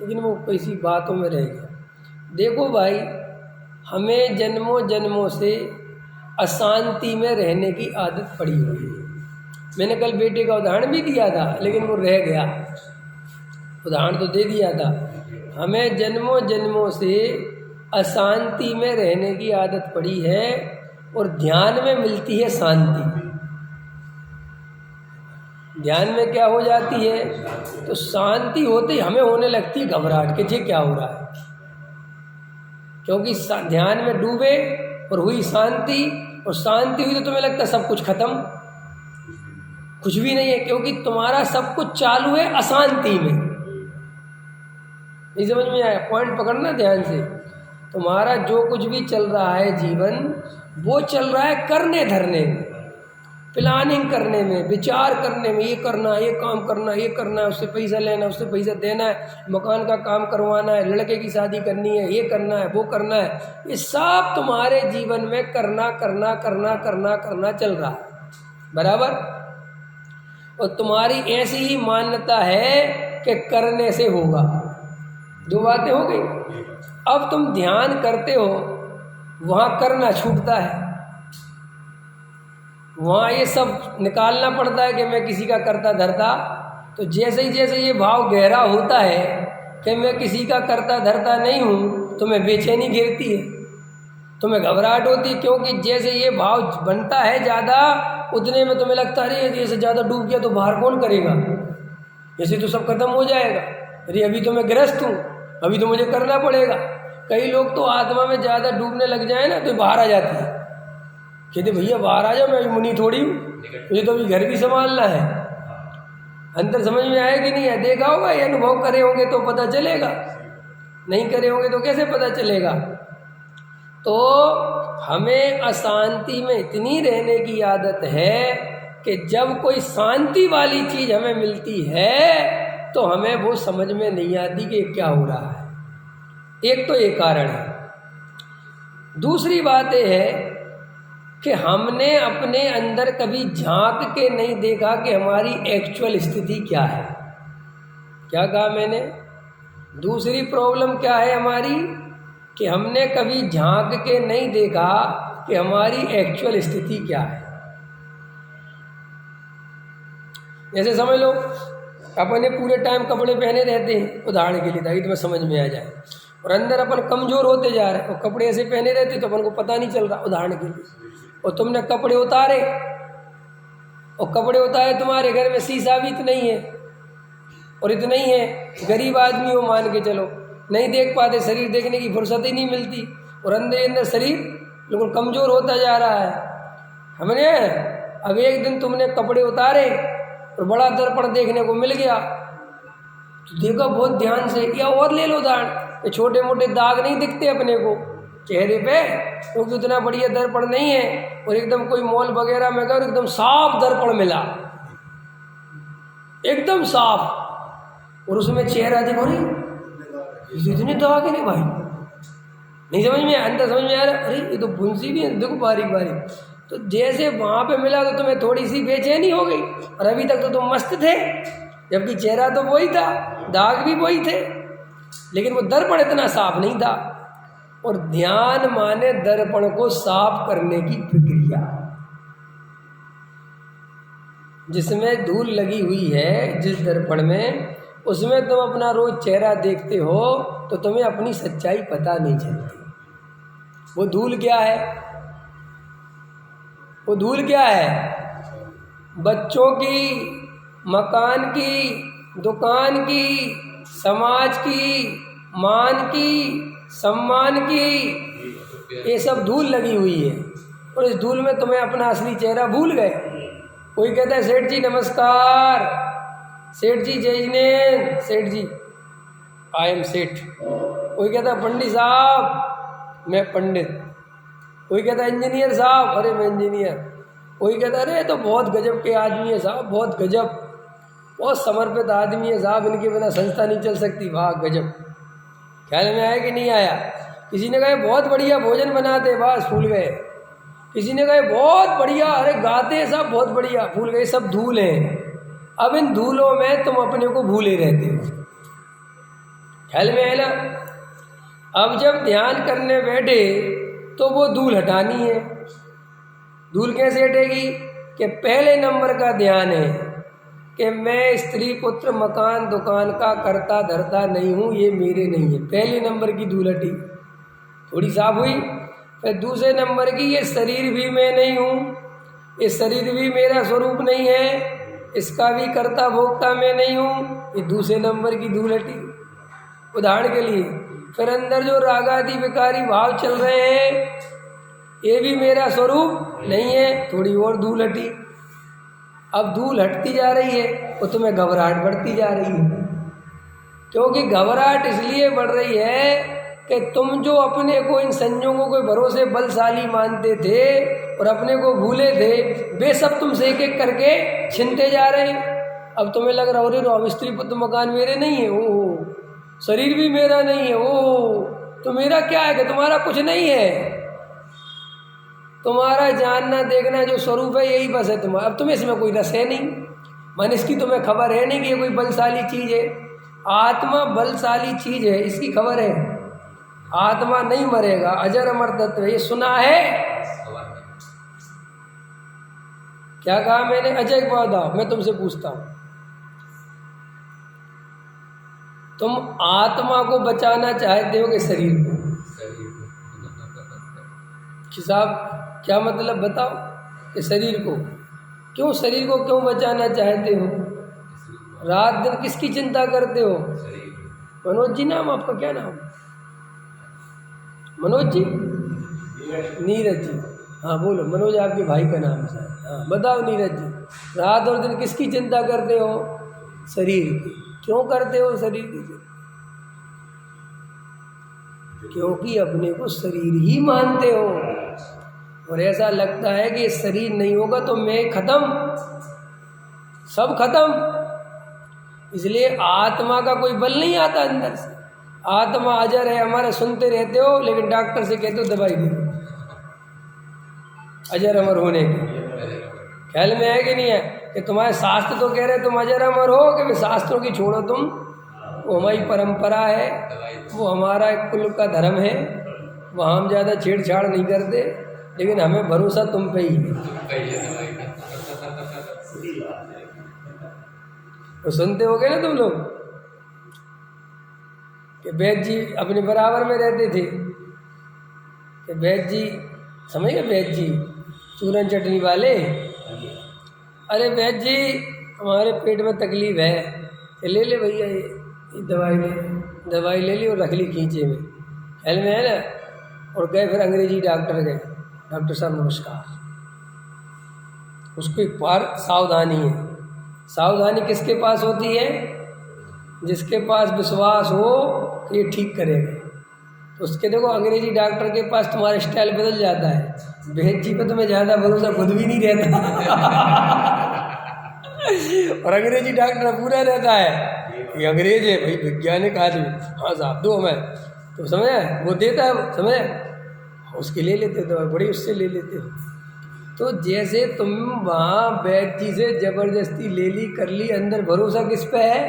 लेकिन वो किसी बातों में रह गया। देखो भाई, हमें जन्मों जन्मों से अशांति में रहने की आदत पड़ी हुई है। मैंने कल बेटे का उदाहरण भी दिया था, लेकिन वो रह गया। उदाहरण तो दे दिया था। हमें जन्मों जन्मों से अशांति में रहने की आदत पड़ी है, और ध्यान में मिलती है शांति। ध्यान में क्या हो जाती है, तो शांति होते ही हमें होने लगती है घबराहट कि ये क्या हो रहा है, क्योंकि ध्यान में डूबे और हुई शांति, और शांति हुई तो तुम्हें लगता है सब कुछ खत्म, कुछ भी नहीं है, क्योंकि तुम्हारा सब कुछ चालू है अशांति में। नहीं समझ में आया? पॉइंट पकड़ना ध्यान से। तुम्हारा जो कुछ भी चल रहा है जीवन, वो चल रहा है करने धरने में, प्लानिंग करने में, विचार करने में, ये करना, ये काम करना, ये करना है, उससे पैसा लेना, उससे पैसा देना है, मकान का काम करवाना है, लड़के की शादी करनी है, ये करना है, वो करना है, ये सब तुम्हारे जीवन में करना करना करना करना करना चल रहा है, बराबर। और तुम्हारी ऐसी ही मान्यता है कि करने से होगा। दो बातें हो गई। अब तुम ध्यान करते हो, वहाँ करना छूटता है, वहाँ ये सब निकालना पड़ता है कि मैं किसी का करता धरता। तो जैसे ही ये भाव गहरा होता है कि मैं किसी का करता धरता नहीं हूँ, तुम्हें बेचैनी गिरती है, तुम्हें घबराहट होती है, क्योंकि जैसे ये भाव बनता है ज़्यादा, उतने में तुम्हें लगता है अरे जैसे ज़्यादा डूब गया तो बाहर कौन करेगा, जैसे तो सब खत्म हो जाएगा, अरे अभी तो मैं ग्रस्त हूँ, अभी तो मुझे करना पड़ेगा। कई लोग तो आत्मा में ज़्यादा डूबने लग जाए ना तो बाहर आ जाती है, कहते भैया बाहर आ जाओ, मैं मुनि थोड़ी हूँ, मुझे तो अभी घर भी संभालना है। अंदर समझ में आया कि नहीं है? देखा होगा, ये अनुभव करे होंगे तो पता चलेगा, नहीं करे होंगे तो कैसे पता चलेगा। तो हमें अशांति में इतनी रहने की आदत है कि जब कोई शांति वाली चीज़ हमें मिलती है तो हमें वो समझ में नहीं आती कि क्या हो रहा है। एक तो ये कारण है। दूसरी बात ये है कि हमने अपने अंदर कभी झांक के नहीं देखा कि हमारी एक्चुअल स्थिति क्या है। क्या कहा मैंने? दूसरी प्रॉब्लम क्या है हमारी, कि हमने कभी झांक के नहीं देखा कि हमारी एक्चुअल स्थिति क्या है। जैसे समझ लो अपने पूरे टाइम कपड़े पहने रहते हैं, उदाहरण के लिए ताकि तुम्हें समझ में आ जाए, और अंदर अपन कमज़ोर होते जा रहे हैं और कपड़े ऐसे पहने रहते तो अपन को पता नहीं चल रहा, उदाहरण के लिए। और तुमने कपड़े उतारे, और कपड़े उतारे, तुम्हारे घर में शीशा भी इतना ही है, और इतना ही है, गरीब आदमी हो मान के चलो, नहीं देख पाते, शरीर देखने की फुर्सत ही नहीं मिलती, और अंदर शरीर बिल्कुल कमज़ोर होता जा रहा है। हमने अब एक दिन तुमने कपड़े उतारे और बड़ा दर्पण देखने को मिल गया, तो देखो बहुत ध्यान से, या और ले लो उदाहरण, छोटे मोटे दाग नहीं दिखते अपने को चेहरे पे, क्योंकि उतना बढ़िया दर्पण नहीं है, और एकदम कोई मॉल वगैरह में गए एकदम साफ दर्पण मिला, एकदम साफ, और उसमें चेहरा देखो, नहीं इतने दाग नहीं भाई, नहीं समझ में, अंदर समझ में आ रहा, अरे ये तो फुंसी भी है, देखो बारीक बारीक। तो जैसे वहाँ पे मिला तो तुम्हें थोड़ी सी बेचैनी हो गई, और अभी तक तो तुम मस्त थे, जबकि चेहरा तो वही था, दाग भी वही थे, लेकिन वो दर्पण इतना साफ नहीं था। और ध्यान माने दर्पण को साफ करने की प्रक्रिया, जिसमें धूल लगी हुई है जिस दर्पण में, उसमें तुम अपना रोज चेहरा देखते हो तो तुम्हें अपनी सच्चाई पता नहीं चलती। वो धूल क्या है? वो धूल क्या है? बच्चों की, मकान की, दुकान की, समाज की, मान की, सम्मान की, ये सब धूल लगी हुई है, और इस धूल में तुम्हें अपना असली चेहरा भूल गए। कोई कहता है सेठ जी नमस्कार, सेठ जी जय जिनेंद्र, सेठ जी आई एम सेठ। कोई कहता है पंडित साहब मैं पंडित। कोई कहता है इंजीनियर साहब, अरे मैं इंजीनियर। कोई कहता है अरे तो बहुत गजब के आदमी है साहब, बहुत गजब, बहुत समर्पित आदमी है साहब, इनके बिना संस्था नहीं चल सकती। वाह गजब। ख्याल में आया कि नहीं आया? किसी ने कहा बहुत बढ़िया भोजन बनाते, बस फूल गए। किसी ने कहा बहुत बढ़िया, अरे गाते हैं साहब बहुत बढ़िया, फूल गए। सब धूल हैं। अब इन धूलों में तुम अपने को भूले रहते हो। ख्याल में आया ना? अब जब ध्यान करने बैठे तो वो धूल हटानी है। धूल कैसे हटेगी? कि पहले नंबर का ध्यान है कि मैं स्त्री पुत्र मकान दुकान का करता धरता नहीं हूँ, ये मेरे नहीं है। पहले नंबर की धूल हटी, थोड़ी साफ हुई। फिर दूसरे नंबर की ये शरीर भी मैं नहीं हूँ, ये शरीर भी मेरा स्वरूप नहीं है, इसका भी कर्ता भोक्ता मैं नहीं हूँ। ये दूसरे नंबर की धूल हटी। उदाहरण के लिए फिर अंदर जो रागादि विकारी भाव चल रहे हैं, ये भी मेरा स्वरूप नहीं है, थोड़ी और धूल हटी। अब धूल हटती जा रही है तो तुम्हें घबराहट बढ़ती जा रही है, क्योंकि घबराहट इसलिए बढ़ रही है कि तुम जो अपने को इन संयोगों के भरोसे बलशाली मानते थे और अपने को भूले थे, वे सब तुमसे एक एक करके छिनते जा रहे हैं। अब तुम्हें लग रहा हो रे अब स्त्री पुत्र मकान मेरे नहीं है, ओ शरीर भी मेरा नहीं है, ओ तो मेरा क्या है कि तुम्हारा कुछ नहीं है, तुम्हारा जानना देखना जो स्वरूप है यही बस है तुम्हारा। अब तुम्हें इसमें कोई रस है नहीं, मन इसकी तुम्हें खबर है नहीं कि ये कोई बलशाली चीज़ है। आत्मा बलशाली चीज़ है, इसकी खबर है। आत्मा नहीं मरेगा, अजर अमर तत्व, ये सुना है। क्या कहा मैंने? अजय के बाद आओ, मैं तुमसे पूछता हूं, तुम आत्मा को बचाना चाहते हो कि शरीर को? साहब क्या मतलब बताओ कि शरीर को क्यों, शरीर को क्यों बचाना चाहते हो? रात दिन किसकी चिंता करते हो? मनोज जी नाम आपका, क्या नाम? मनोज जी, नीरज जी, हाँ बोलो। मनोज आपके भाई का नाम है, हाँ बताओ नीरज जी, रात और दिन किसकी चिंता करते हो? शरीर की। क्यों करते हो शरीर की? क्योंकि अपने को शरीर ही मानते हो और ऐसा लगता है कि शरीर नहीं होगा तो मैं खत्म, सब खत्म। इसलिए आत्मा का कोई बल नहीं आता अंदर से। आत्मा अजर है, हमारा सुनते रहते हो, लेकिन डॉक्टर से कहते हो दवाई दे दो अजर अमर होने के। ख्याल में है कि नहीं है कि तुम्हारे शास्त्र तो कह रहे तुम अजर अमर हो, कि शास्त्रों की छोड़ो तुम, वो हमारी परंपरा है, वो हमारा कुल का धर्म है, वहाँ हम ज़्यादा छेड़छाड़ नहीं करते, लेकिन हमें भरोसा तुम पे ही है। तो सुनते हो गए ना तुम लोग कि वैद्य जी अपने बराबर में रहते थे, कि वैद्य जी समझ गए, वैद्य जी चूरन चटनी वाले, अरे वैद्य जी हमारे पेट में तकलीफ है, कि ले ले भैया ये दवाई ले ली और रख ली खींचे में, ख्याल में है ना। और गए फिर अंग्रेजी डॉक्टर गए, डॉक्टर साहब नमस्कार। उसको एक बार सावधानी है, सावधानी किसके पास होती है? जिसके पास विश्वास हो कि ये ठीक करेगा। तो उसके देखो अंग्रेजी डॉक्टर के पास तुम्हारा स्टाइल बदल जाता है, वैद्य जी पे तुम्हें ज़्यादा भरोसा खुद भी नहीं रहता और अंग्रेजी डॉक्टर पूरा रहता है, ये अंग्रेज है भाई, वैज्ञानिक आदमी, हाँ साहब दो हमें, तो समझे वो देता है, समझे उसके ले लेते हो दवाई, बड़ी उससे ले लेते हो। तो जैसे तुम वहाँ वैद्य जी से जबरदस्ती ले ली कर ली, अंदर भरोसा किस पे है?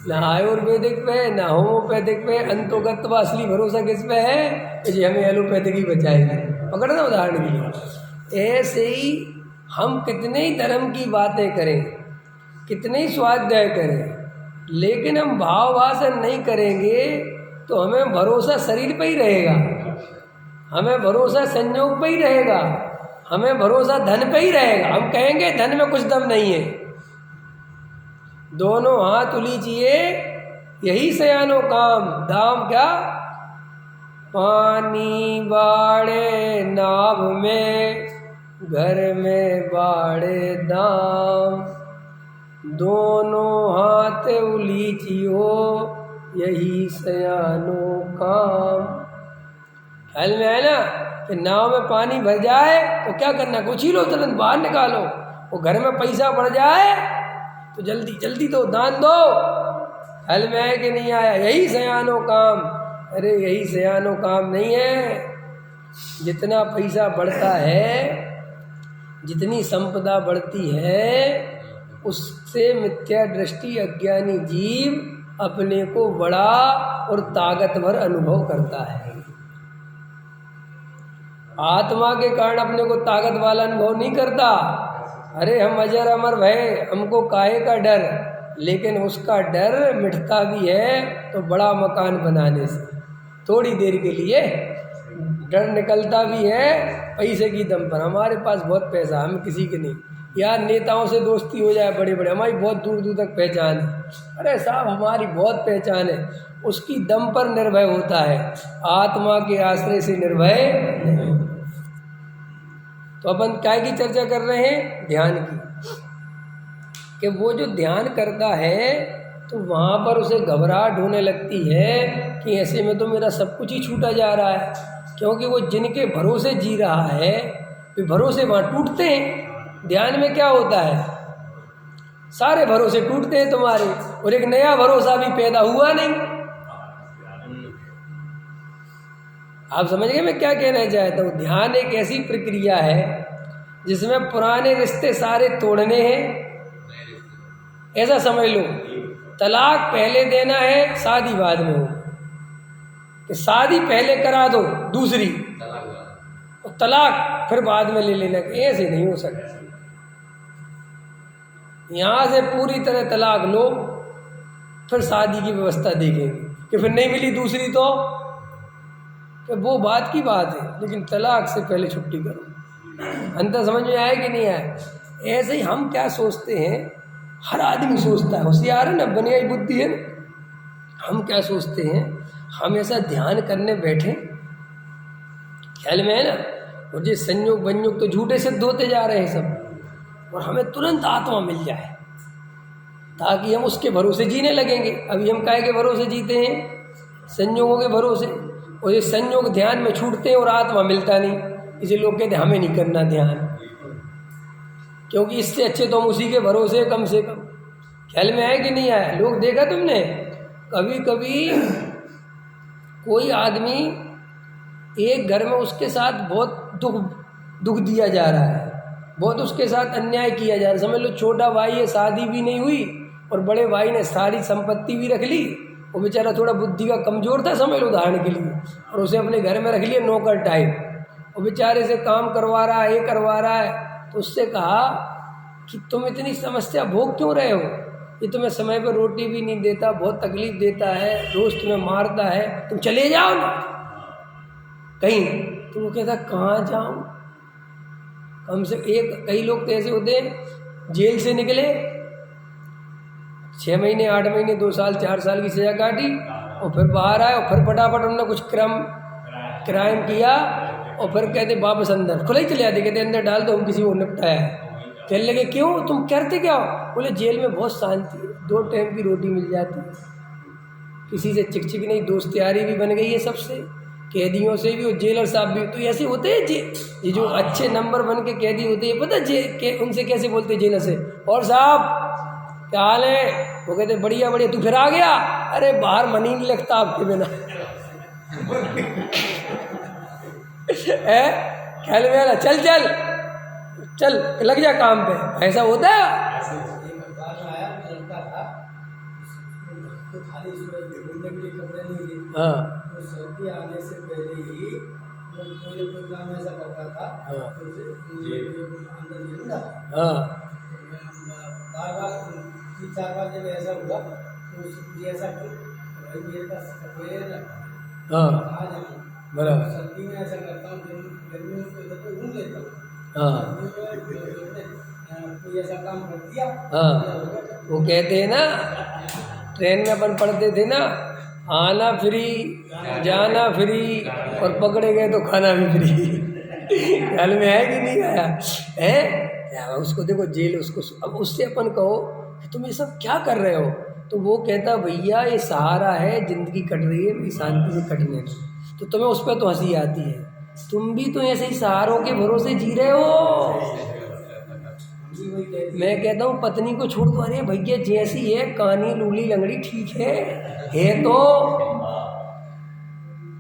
ना आयुर्वेदिक पे, ना होम्योपैथिक पे, अंतोगत असली भरोसा किस पे है? कि हमें एलोपैथिक ही बचाएगी। पकड़ना उदाहरण के लिए। ऐसे ही हम कितने ही धर्म की बातें करें, कितने ही स्वाध्याय करें, लेकिन हम भाव भाषण नहीं करेंगे तो हमें भरोसा शरीर पे ही रहेगा, हमें भरोसा संयोग पे ही रहेगा, हमें भरोसा धन पे ही रहेगा। हम कहेंगे धन में कुछ दम नहीं है, दोनों हाथ उलीजिए, यही सयानो काम। दाम क्या? पानी बाड़े नाव में, घर में बाड़े दाम, दोनों हाथ उलीजियो, यही सयानो काम। ख्याल में है ना कि नाव में पानी भर जाए तो क्या करना? कुछ ही लो, तुरंत बाहर निकालो। वो घर में पैसा बढ़ जाए तो जल्दी जल्दी दो, दान दो। ख्याल में है कि नहीं आया? यही सयानो काम। अरे यही सयानो काम नहीं है। जितना पैसा बढ़ता है, जितनी संपदा बढ़ती है, उससे मिथ्या दृष्टि अज्ञानी जीव अपने को बड़ा और ताकतवर अनुभव करता है। आत्मा के कारण अपने को ताकत वाला अनुभव नहीं करता। अरे हम अजर अमर भय, हमको काहे का डर? लेकिन उसका डर मिटता भी है तो बड़ा मकान बनाने से। थोड़ी देर के लिए डर निकलता भी है पैसे की दम पर। हमारे पास बहुत पैसा, हम किसी के नहीं। यार नेताओं से दोस्ती हो जाए बड़े बड़े, हमारी बहुत दूर दूर तक पहचान है, अरे साहब हमारी बहुत पहचान है, उसकी दम पर निर्भय होता है, आत्मा के आश्रय से निर्भय नहीं। तो अपन क्या की चर्चा कर रहे हैं? ध्यान की। कि वो जो ध्यान करता है तो वहाँ पर उसे घबराहट होने लगती है कि ऐसे में तो मेरा सब कुछ ही छूटा जा रहा है, क्योंकि वो जिनके भरोसे जी रहा है वे भरोसे वहाँ टूटते हैं। ध्यान में क्या होता है? सारे भरोसे टूटते हैं तुम्हारे, और एक नया भरोसा भी पैदा हुआ नहीं। आप समझ गए मैं क्या कहना चाहता हूँ? ध्यान एक ऐसी प्रक्रिया है जिसमें पुराने रिश्ते सारे तोड़ने हैं। ऐसा समझ लो, तलाक पहले देना है, शादी बाद में हो, कि शादी पहले करा दो दूसरी, और तलाक फिर बाद में ले लेना। ऐसे नहीं हो सकता। यहाँ से पूरी तरह तलाक लो, फिर शादी की व्यवस्था देखेंगे कि फिर नहीं मिली दूसरी तो कि वो बात की बात है, लेकिन तलाक से पहले छुट्टी करो। अंतर समझ में आया कि नहीं आया? ऐसे ही हम क्या सोचते हैं, हर आदमी सोचता है, होशियार है ना, बुनियादी बुद्धि है ना। हम क्या सोचते हैं, हम ऐसा ध्यान करने बैठे, ख्याल में है ना, और ये संयोग वंयोग तो झूठे सिद्ध होते जा रहे हैं सब, और हमें तुरंत आत्मा मिल जाए ताकि हम उसके भरोसे जीने लगेंगे। अभी हम काहे के भरोसे जीते हैं? संयोगों के भरोसे। और ये संयोग ध्यान में छूटते हैं और आत्मा मिलता नहीं, इसलिए लोग कहते हैं हमें नहीं करना ध्यान, क्योंकि इससे अच्छे तो हम उसी के भरोसे कम से कम। ख्याल में आया कि नहीं आया? लोग देखा तुमने, कभी कभी कोई आदमी एक घर में उसके साथ बहुत दुख दिया जा रहा है, बहुत उसके साथ अन्याय किया जा रहा है। समझ लो छोटा भाई है, शादी भी नहीं हुई, और बड़े भाई ने सारी संपत्ति भी रख ली। वो बेचारा थोड़ा बुद्धि का कमज़ोर था, समझ लो उदाहरण के लिए, और उसे अपने घर में रख लिया नौकर टाइप। वो बेचारे से काम करवा रहा है, ये करवा रहा है। तो उससे कहा कि तुम इतनी समस्या भोग क्यों रहे हो? ये तुम्हें समय पर रोटी भी नहीं देता, बहुत तकलीफ देता है, रोज़ तुम्हें मारता है, तुम चले जाओ ना कहीं। तो वो कहता कहाँ जाऊँ? कम से कई लोग तो ऐसे होते हैं, जेल से निकले 6 महीने 8 महीने 2 साल 4 साल की सज़ा काटी, और फिर बाहर आए, और फिर फटाफट उन्होंने कुछ क्राइम किया, और फिर कहते वापस अंदर खुले ही चले आते, कहते अंदर डाल दो, हम किसी को निपटाया है। कहने लगे क्यों, तुम करते क्या हो? बोले जेल में बहुत शांति है, 2 टाइम की रोटी मिल जाती है, किसी से चिकचिक नहीं, दोस्त यारी भी बन गई है सबसे, कैदियों से भी, और जेलर साहब भी तो ऐसे होते हैं। ये जो अच्छे नंबर बन के कैदी होते हैं, पता है उनसे कैसे बोलते हैं जेलर से? और साहब क्या हाल है? वो कहते बढ़िया बढ़िया, तू फिर आ गया? अरे बाहर मनी नहीं लगता आपके बिना। ख्याल में आया? चल चल चल लग जा काम पे, ऐसा होता है। हाँ आने से पहले ही कोई काम ऐसा करता था, बार बार 3-4 बार जब ऐसा हुआ तो ऐसा बराबर सर्दी में ऐसा करता हूँ, गर्मी में घूम लेता हूँ, कोई ऐसा काम कर दिया। वो कहते हैं ना, ट्रेन में अपन पढ़ते थे ना, आना फ्री जाना फ्री और पकड़े गए तो खाना भी फ्री। ख्याल में है कि नहीं आया है? उसको देखो जेल, उसको अब उससे अपन कहो कि तुम ये सब क्या कर रहे हो, तो वो कहता भैया ये सहारा है, जिंदगी कट रही है, मेरी शांति से कटने दो। तो तुम्हें उस पर तो हंसी आती है, तुम भी तो ऐसे ही सहारों के भरोसे जी रहे हो। मैं कहता हूँ पत्नी को छोड़ दो, अरे भैया जैसी है कानी लूली लंगड़ी ठीक है तो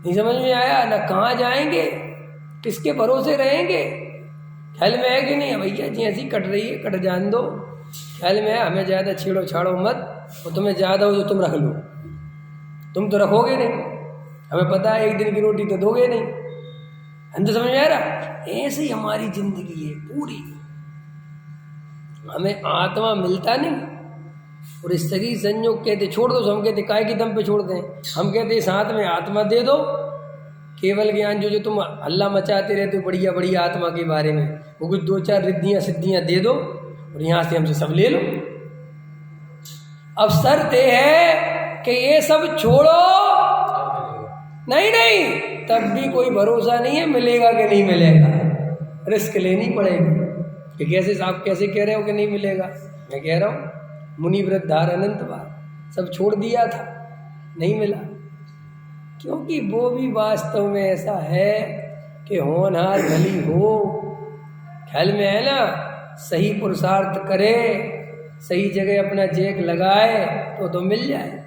नहीं समझ में आया ना? कहाँ जाएंगे, किसके भरोसे रहेंगे? ख्याल में है कि नहीं? भैया जैसी कट रही है कट जान दो। ख्याल में है? हमें ज़्यादा छेड़ो छाड़ो मत, और तुम्हें ज़्यादा हो तो तुम रख लो, तुम तो रखोगे नहीं, हमें पता है 1 दिन की रोटी तो दोगे नहीं। हम तो समझ में आ रहा? ऐसे ही हमारी जिंदगी है पूरी, हमें आत्मा मिलता नहीं, और इस शरीर संयोग कहते छोड़ दो, तो हम कहते काय की दम पे छोड़ दें? हम कहते साथ में आत्मा दे दो, केवल ज्ञान जो तुम हल्ला मचाते रहते हो बढ़िया बढ़िया आत्मा के बारे में, वो कुछ 2-4 रिद्धियाँ सिद्धियाँ दे दो और यहाँ से हमसे सब ले लो। अब शर्त ये है कि ये सब छोड़ो। नहीं नहीं, तब भी कोई भरोसा नहीं है मिलेगा कि नहीं मिलेगा, रिस्क लेनी पड़ेगी। कि कैसे आप कैसे कह रहे हो कि नहीं मिलेगा? मैं कह रहा हूँ मुनि वृद्धार अनंत बार सब छोड़ दिया था, नहीं मिला, क्योंकि वो भी वास्तव में ऐसा है कि होनहार भली हो, ख्याल में है ना, सही पुरुषार्थ करे, सही जगह अपना जेक लगाए तो मिल जाए।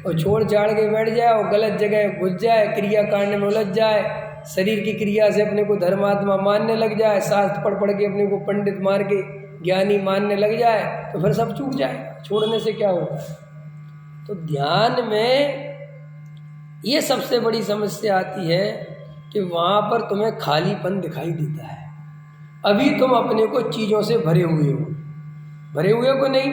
और छोड़ छाड़ के बैठ जाए और गलत जगह घुस जाए, क्रिया कांड में उलझ जाए, शरीर की क्रिया से अपने को धर्मात्मा मानने लग जाए, शास्त्र पढ़ पढ़ के अपने को पंडित मार के ज्ञानी मानने लग जाए, तो फिर सब छूट जाए। छोड़ने से क्या होता है? तो ध्यान में ये सबसे बड़ी समस्या आती है कि वहाँ पर तुम्हें खालीपन दिखाई देता है। अभी तुम अपने को चीज़ों से भरे हुए हो कि नहीं?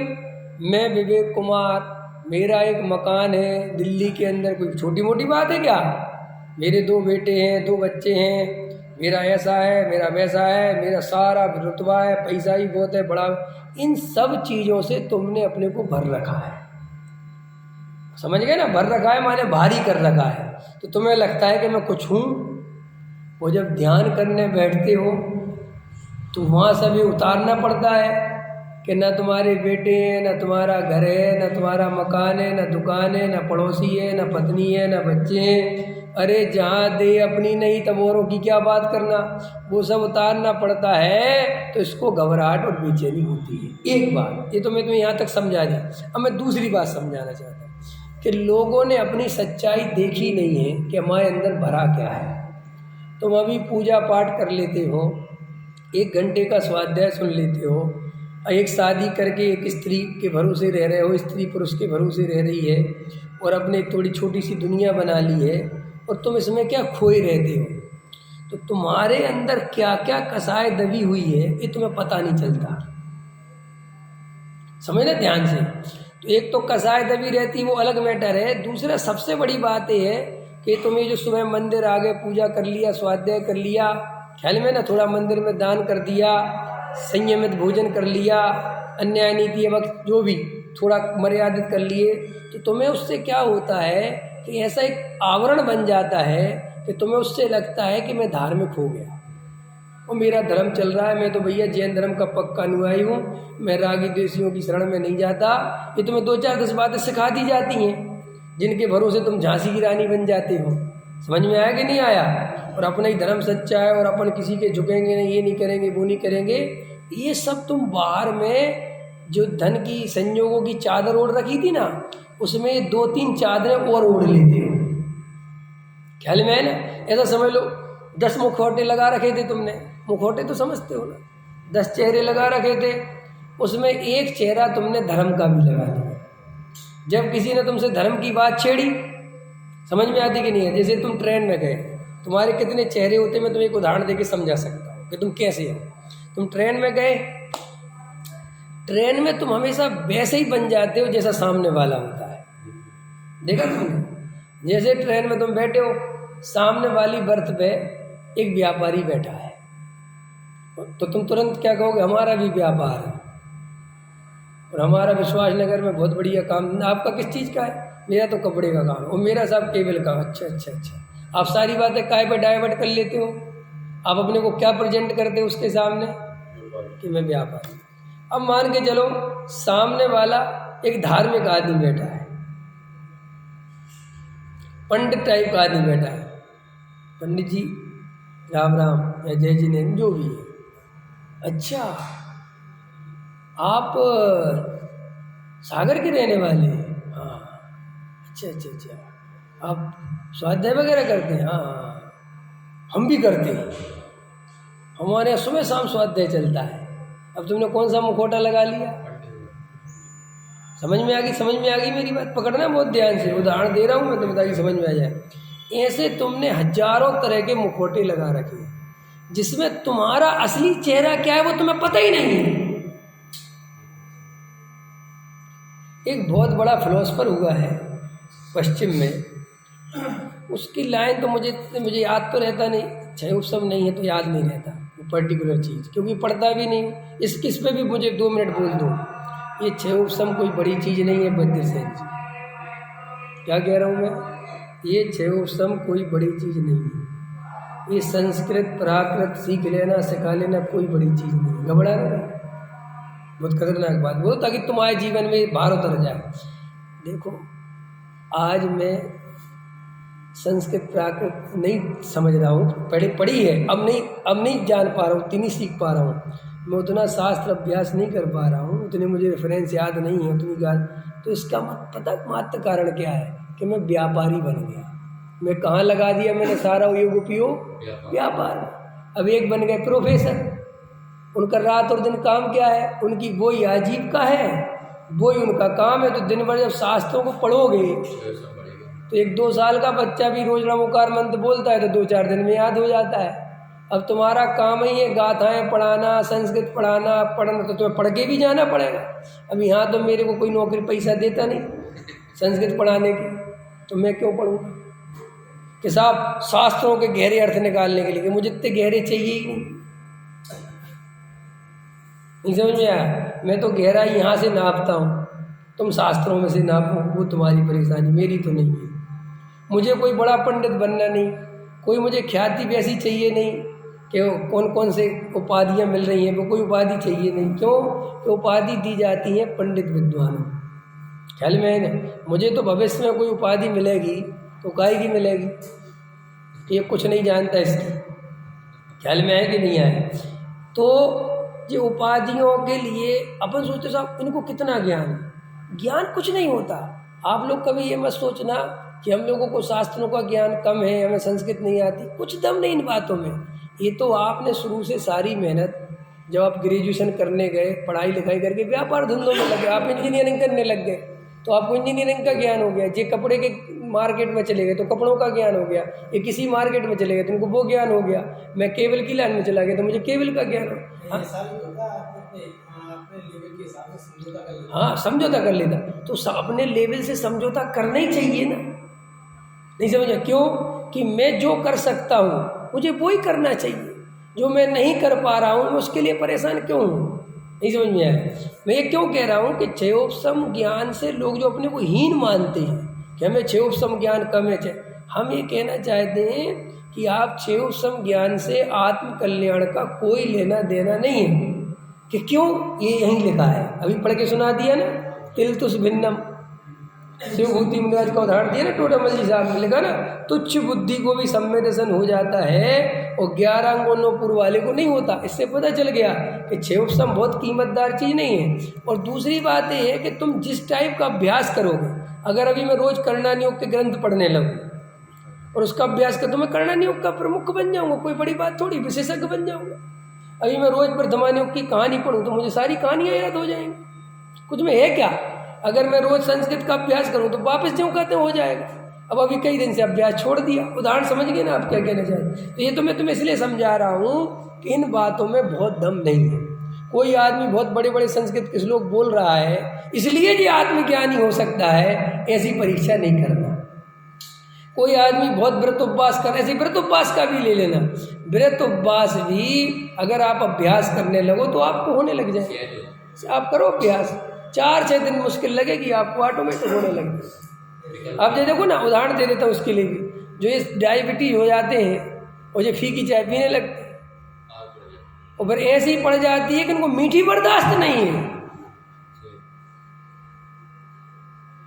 मैं विवेक कुमार, मेरा एक मकान है दिल्ली के अंदर, कोई छोटी मोटी बात है क्या? मेरे 2 बेटे हैं, 2 बच्चे हैं, मेरा ऐसा है, मेरा वैसा है, मेरा सारा रुतबा है, पैसा ही बहुत है, बड़ा। इन सब चीज़ों से तुमने अपने को भर रखा है, समझ गए ना? भर रखा है माने भारी कर रखा है, तो तुम्हें लगता है कि मैं कुछ हूँ। वो जब ध्यान करने बैठते हो तो वहाँ सभी उतारना पड़ता है कि न तुम्हारे बेटे हैं, न तुम्हारा घर है, न तुम्हारा मकान है, न दुकान है, न पड़ोसी है, न पत्नी है, न बच्चे हैं। अरे जहाँ दे अपनी नहीं तब औरों की क्या बात करना, वो सब उतारना पड़ता है। तो इसको घबराहट और बेचैनी होती है। एक बात ये तो मैं तुम्हें यहाँ तक समझा दी। अब मैं दूसरी बात समझाना चाहता हूँ कि लोगों ने अपनी सच्चाई देखी नहीं है कि हमारे अंदर भरा क्या है। तुम अभी पूजा पाठ कर लेते हो, 1 घंटे का स्वाध्याय सुन लेते हो, एक शादी करके एक स्त्री के भरोसे रह रहे हो, स्त्री पुरुष के भरोसे रह रही है और अपने थोड़ी छोटी सी दुनिया बना ली है, और तुम इसमें क्या खोए रहते हो। तो तुम्हारे अंदर क्या क्या कसाय दबी हुई है ये तुम्हें पता नहीं चलता, समझ ना ध्यान से। तो एक तो कसाय दबी रहती वो अलग मैटर है। दूसरा सबसे बड़ी बात ये है कि तुम्हें जो सुबह मंदिर आ गए, पूजा कर लिया, स्वाध्याय कर लिया, ख्याल में ना, थोड़ा मंदिर में दान कर दिया, संयमित भोजन कर लिया, अन्याय नीति वक्त जो भी थोड़ा मर्यादित कर लिए, तो तुम्हें उससे क्या होता है कि ऐसा एक आवरण बन जाता है कि तुम्हें उससे लगता है कि मैं धार्मिक हो गया और मेरा धर्म चल रहा है, मैं तो भैया जैन धर्म का पक्का अनुयायी हूँ, मैं रागी द्वेषियों की शरण में नहीं जाता। ये तुम्हें 2-4-10 बातें सिखा दी जाती हैं जिनके भरोसे तुम झांसी की रानी बन जाते हो। समझ में आया कि नहीं आया? और अपना ही धर्म सच्चा है और अपन किसी के झुकेंगे नहीं, ये नहीं करेंगे, वो नहीं करेंगे। ये सब तुम बाहर में जो धन की संयोगों की चादर ओढ़ रखी थी ना, उसमें 2-3 चादरें और ओढ़ लेते हो, ख्याल में है ना? ऐसा समझ लो 10 मुखौटे लगा रखे थे तुमने, मुखौटे तो समझते हो ना, 10 चेहरे लगा रखे थे, उसमें एक चेहरा तुमने धर्म का भी लगा दिया। जब किसी ने तुमसे धर्म की बात छेड़ी, समझ में आती कि नहीं है? जैसे तुम ट्रेन में गए, तुम्हारे कितने चेहरे होते, मैं तुम्हें एक उदाहरण देके समझा सकता हूँ कि तुम कैसे हो। तुम ट्रेन में गए, ट्रेन में तुम हमेशा वैसे ही बन जाते हो जैसा सामने वाला होता है, देखा तुमने? जैसे ट्रेन में तुम बैठे हो, सामने वाली बर्थ पे एक व्यापारी बैठा है, तो तुम तुरंत क्या कहोगे? हमारा भी व्यापार है और हमारा विश्वास नगर में बहुत बढ़िया काम। आपका किस चीज़ का है? मेरा तो कपड़े का काम, और मेरा साहब केबल का। अच्छा अच्छा अच्छा, आप सारी बातें काय पे डाइवर्ट कर लेते हो। आप अपने को क्या प्रेजेंट करते हो उसके सामने कि मैं व्यापारी। अब मान के चलो सामने वाला एक धार्मिक आदमी बैठा है, पंडित टाइप का आदमी बैठा है, पंडित जी राम राम या जय जिनेन्द्र जो भी है। अच्छा, आप सागर के रहने वाले हैं? हाँ। अच्छा अच्छा अच्छा, आप स्वाध्याय वगैरह करते हैं? हाँ, हम भी करते हैं, हमारे यहाँ सुबह शाम स्वाध्याय चलता है। अब तुमने कौन सा मुखौटा लगा लिया? समझ में आ गई? समझ में आ गई मेरी बात? पकड़ना बहुत ध्यान से, उदाहरण दे रहा हूँ मैं तो, ताकि समझ में आ जाए। ऐसे तुमने हजारों तरह के मुखौटे लगा रखे हैं जिसमें तुम्हारा असली चेहरा क्या है वो तुम्हें पता ही नहीं है। एक बहुत बड़ा फिलोसफर हुआ है पश्चिम में, उसकी लाइन तो मुझे याद तो रहता नहीं, छह उपसम नहीं है तो याद नहीं रहता वो पर्टिकुलर चीज़, क्योंकि पढ़ता भी नहीं हूँ। इस किस पे भी मुझे 2 मिनट बोल दो, ये छह उपसम कोई बड़ी चीज़ नहीं है बद्रसेन जी। क्या कह रहा हूँ मैं, ये छह उपसम कोई बड़ी चीज़ नहीं है। ये संस्कृत प्राकृत सीख लेना सिखा लेना कोई बड़ी चीज़ नहीं है। घबरा रहा है, बहुत खतरनाक बात बोलो ताकि तुम्हारे जीवन में भार उतर जाए। देखो आज मैं संस्कृत प्राकृत नहीं समझ रहा हूँ, पढ़ी है, अब नहीं जान पा रहा हूँ, उतनी सीख पा रहा हूँ, मैं उतना शास्त्र अभ्यास नहीं कर पा रहा हूँ, उतने मुझे रेफरेंस याद नहीं है उतनी ज्ञान। तो इसका मात्र कारण क्या है कि मैं व्यापारी बन गया। मैं कहाँ लगा दिया मैंने सारा योग उपयोग, व्यापार। अब एक बन गए प्रोफेसर, उनका रात और दिन काम क्या है, उनकी वही आजीविका है, वही उनका काम है। तो दिन भर जब शास्त्रों को पढ़ोगे तो 1-2 साल का बच्चा भी रोज नमोकार मंत्र बोलता है तो 2-4 दिन में याद हो जाता है। अब तुम्हारा काम ही है गाथाएं पढ़ाना, संस्कृत पढ़ाना, तो तुम्हें पढ़ के भी जाना पड़ेगा। अब यहाँ तो मेरे को कोई नौकरी पैसा देता नहीं संस्कृत पढ़ाने की, तो मैं क्यों पढ़ूँगा कि साहब शास्त्रों के गहरे अर्थ निकालने के लिए, कि मुझे इतने गहरे चाहिए ही नहीं समझ में आया। मैं तो गहराई यहाँ से नापता हूँ, तुम शास्त्रों में से नापो, वो तुम्हारी परेशानी, मेरी तो नहीं है। मुझे कोई बड़ा पंडित बनना नहीं, कोई मुझे ख्याति भी ऐसी चाहिए नहीं कि कौन कौन से उपाधियाँ मिल रही हैं, वो कोई उपाधि चाहिए नहीं। क्यों कि उपाधि दी जाती है पंडित विद्वानों, ख्याल में है ना। मुझे तो भविष्य में कोई उपाधि मिलेगी तो काहे की मिलेगी कि ये कुछ नहीं जानता, इसकी ख्याल में है कि नहीं आए। तो ये उपाधियों के लिए अपन सोचते साहब इनको कितना ज्ञान कुछ नहीं होता। आप लोग कभी ये मत सोचना कि हम लोगों को शास्त्रों का ज्ञान कम है, हमें संस्कृत नहीं आती, कुछ दम नहीं इन बातों में। ये तो आपने शुरू से सारी मेहनत, जब आप ग्रेजुएशन करने गए, पढ़ाई लिखाई करके व्यापार धंधों में लगे, आप इंजीनियरिंग करने लग गए तो आपको इंजीनियरिंग का ज्ञान हो गया। जे कपड़े के मार्केट में चले गए तो कपड़ों का ज्ञान हो गया, ये किसी मार्केट में चले गए तो उनको वो ज्ञान हो गया। मैं केबल की लाइन में चला गया तो मुझे केबल का ज्ञान हो। हाँ समझौता कर लेता, तो अपने लेवल से समझौता करना ही चाहिए ना, नहीं समझा। क्यों कि मैं जो कर सकता हूँ मुझे वो ही करना चाहिए, जो मैं नहीं कर पा रहा हूँ मैं उसके लिए परेशान क्यों हूँ, नहीं समझ में आया। मैं ये क्यों कह रहा हूँ कि छेओपसम ज्ञान से लोग जो अपने को हीन मानते हैं कि हमें छेओपसम ज्ञान कम है, हम ये कहना चाहते हैं कि आप छेओपसम ज्ञान से आत्म कल्याण का कोई लेना देना नहीं है। कि क्यों, ये यहीं लिखा है, अभी पढ़ के सुना दिया ना, तिल तुष भिन्नम, शिवभूति मुनिराज का उदाहरण दिया ना टोडामल जी साहब ने, लिखा ना तुच्छ बुद्धि को भी सम्य दर्शन हो जाता है और 11 अंगों पूर्व वाले को नहीं होता। इससे पता चल गया कि छेओपसम बहुत कीमतदार चीज़ नहीं है। और दूसरी बात ये है कि तुम जिस टाइप का अभ्यास करोगे, अगर अभी मैं रोज करणानि योग के ग्रंथ पढ़ने लगूँ और उसका अभ्यास कर तो मैं करणानि योग का प्रमुख बन जाऊँगा, कोई बड़ी बात थोड़ी, विशेषज्ञ बन जाऊँगा। अभी मैं रोज प्रथमानि योग की कहानी पढ़ूँ तो मुझे सारी कहानियाँ याद हो जाएंगी। कुछ में है क्या, अगर मैं रोज संस्कृत का अभ्यास करूं तो वापस जो कहते हैं हो जाएगा। अब अभी कई दिन से अभ्यास छोड़ दिया, उदाहरण समझ गए ना आप क्या कहना चाहते। तो ये तो मैं तुम्हें इसलिए समझा रहा हूँ कि इन बातों में बहुत दम नहीं है। कोई आदमी बहुत बड़े बड़े संस्कृत के श्लोक बोल रहा है इसलिए ये आत्मज्ञानी हो सकता है, ऐसी परीक्षा नहीं करना। कोई आदमी बहुत व्रत उपवास कर, ऐसे व्रत उपवास का भी ले लेना, व्रत उपवास भी अगर आप अभ्यास करने लगो तो आपको होने लग जाए। आप करो अभ्यास, 4-6 दिन मुश्किल लगेगी, आपको ऑटोमेटिक होने लगेगी। आप ये देखो ना, उदाहरण दे देता हूँ उसके लिए भी, जो ये डायबिटीज हो जाते हैं और ये फीकी चाय पीने लगते हैं और फिर ऐसी पड़ जाती है कि उनको मीठी बर्दाश्त नहीं है,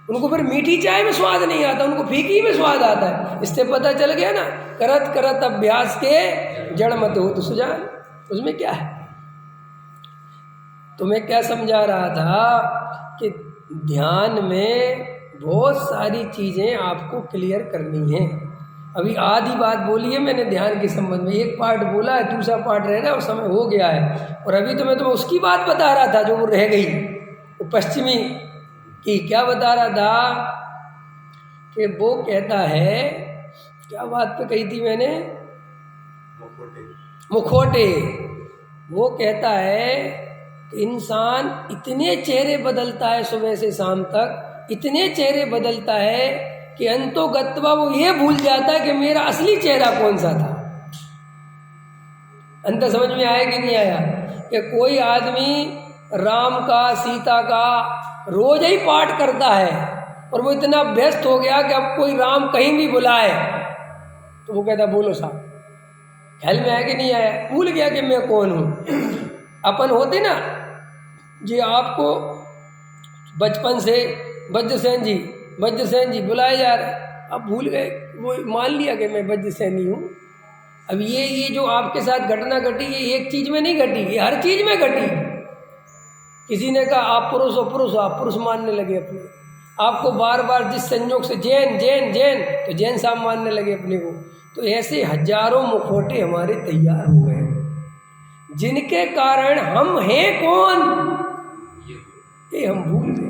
उनको फिर मीठी चाय में स्वाद नहीं आता, उनको फीकी में स्वाद आता है। इससे पता चल गया ना, करत करत अभ्यास के जड़ मत हो तो सुजान। उसमें क्या है, तो मैं क्या समझा रहा था कि ध्यान में बहुत सारी चीज़ें आपको क्लियर करनी है। अभी आधी बात बोली है मैंने ध्यान के संबंध में, एक पार्ट बोला है, दूसरा पार्ट रह रहा है और समय हो गया है। और अभी तो मैं तुम्हें उसकी बात बता रहा था जो वो रह गई, वो पश्चिमी की। क्या बता रहा था कि वो कहता है, क्या बात पे कही थी मैंने, मुखौटे। वो कहता है इंसान इतने चेहरे बदलता है सुबह से शाम तक, इतने चेहरे बदलता है कि अंतो गत्वा वो ये भूल जाता है कि मेरा असली चेहरा कौन सा था। अंत समझ में आया कि नहीं आया? कि कोई आदमी राम का, सीता का रोज ही पाठ करता है और वो इतना व्यस्त हो गया कि अब कोई राम कहीं भी बुलाए तो वो कहता बोलो साहब। ख्याल में आया कि नहीं आया? भूल गया कि मैं कौन हूँ। अपन होते ना जी, आपको बचपन से वज्रसेन जी बुलाए जा रहे, अब भूल गए, वो मान लिया कि मैं वज्रसेन ही हूँ। अब ये जो आपके साथ घटना घटी, ये एक चीज़ में नहीं घटी, ये हर चीज़ में घटी। किसी ने कहा आप पुरुष हो, आप पुरुष मानने लगे अपने आपको, बार बार जिस संयोग से जैन जैन जैन, तो जैन साहब मानने लगे अपने को। तो ऐसे हजारों मुखौटे हमारे तैयार हो गए, जिनके कारण हम हैं कौन ये हम भूल गए।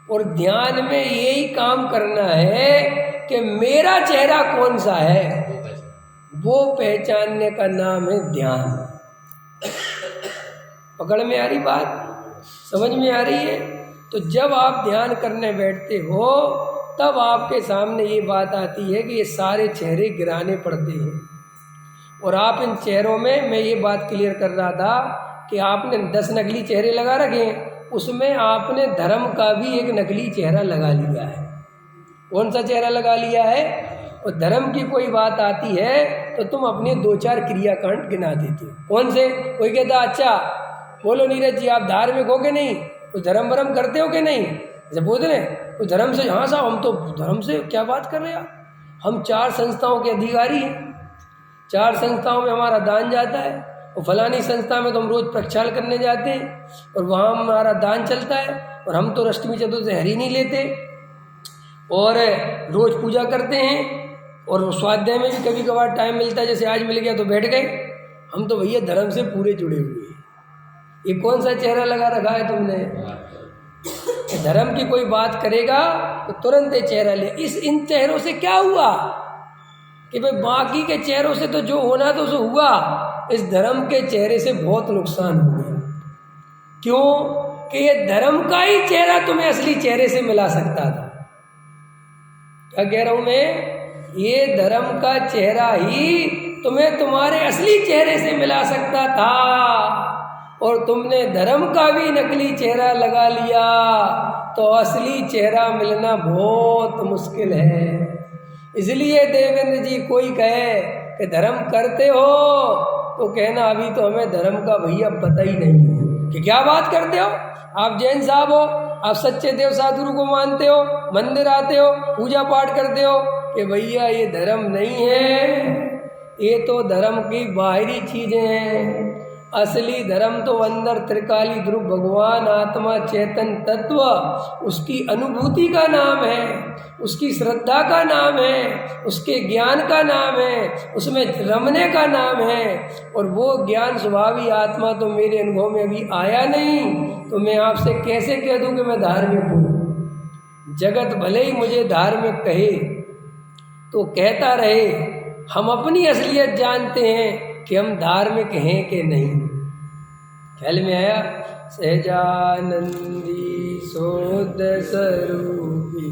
और ध्यान में यही काम करना है कि मेरा चेहरा कौन सा है, वो पहचानने का नाम है ध्यान। पकड़ में आ रही बात? समझ में आ रही है? तो जब आप ध्यान करने बैठते हो तब आपके सामने ये बात आती है कि ये सारे चेहरे गिराने पड़ते हैं। और आप इन चेहरों में, मैं ये बात क्लियर कर रहा था कि आपने 10 नकली चेहरे लगा रखे हैं, उसमें आपने धर्म का भी एक नकली चेहरा लगा लिया है। कौन सा चेहरा लगा लिया है? और धर्म की कोई बात आती है तो तुम अपने 2-4 क्रियाकांड गिना देते हो। कौन से? कोई कहता अच्छा बोलो नीरज जी आप धार्मिक हो के नहीं, तो धर्म वरम करते हो कि नहीं? जब बोल रहे तो धर्म से, हाँ साहब हम तो धर्म से क्या बात कर रहे हैं, हम 4 संस्थाओं के अधिकारी हैं, 4 संस्थाओं में हमारा दान जाता है, और फलानी संस्था में तो हम रोज़ प्रक्षाल करने जाते हैं और वहाँ हमारा दान चलता है, और हम तो अष्टमी चतुर्दशी नहीं लेते और रोज़ पूजा करते हैं, और स्वाध्याय में भी कभी कभार टाइम मिलता है, जैसे आज मिल गया तो बैठ गए। हम तो भैया धर्म से पूरे जुड़े हुए हैं। ये कौन सा चेहरा लगा रखा है तुमने? धर्म की कोई बात करेगा तो तुरंत ये चेहरा ले। इन चेहरों से क्या हुआ कि भाई बाकी के चेहरों से तो जो होना तो सो हुआ, इस धर्म के चेहरे से बहुत नुकसान हो गया। क्यों? कि ये धर्म का ही चेहरा तुम्हें असली चेहरे से मिला सकता था। क्या कह रहा हूं मैं? ये धर्म का चेहरा ही तुम्हें तुम्हारे असली चेहरे से मिला सकता था, और तुमने धर्म का भी नकली चेहरा लगा लिया, तो असली चेहरा मिलना बहुत मुश्किल है। इसलिए देवेंद्र जी कोई कहे कि धर्म करते हो तो कहना अभी तो हमें धर्म का भैया पता ही नहीं है। कि क्या बात करते हो आप? जैन साहब हो, आप सच्चे देव साधुगुरु को मानते हो, मंदिर आते हो, पूजा पाठ करते हो, कि भैया ये धर्म नहीं है, ये तो धर्म की बाहरी चीज़ें हैं। असली धर्म तो अंदर त्रिकाली ध्रुव भगवान आत्मा चेतन तत्व, उसकी अनुभूति का नाम है, उसकी श्रद्धा का नाम है, उसके ज्ञान का नाम है, उसमें रमने का नाम है। और वो ज्ञान स्वभावी आत्मा तो मेरे अनुभव में अभी आया नहीं, तो मैं आपसे कैसे कह दूं कि मैं धार्मिक हूँ? जगत भले ही मुझे धार्मिक कहे तो कहता रहे, हम अपनी असलियत जानते हैं कि हम धार्मिक हैं कि नहीं। ख्याल में आया? सहजानंदी शोध स्वरूपी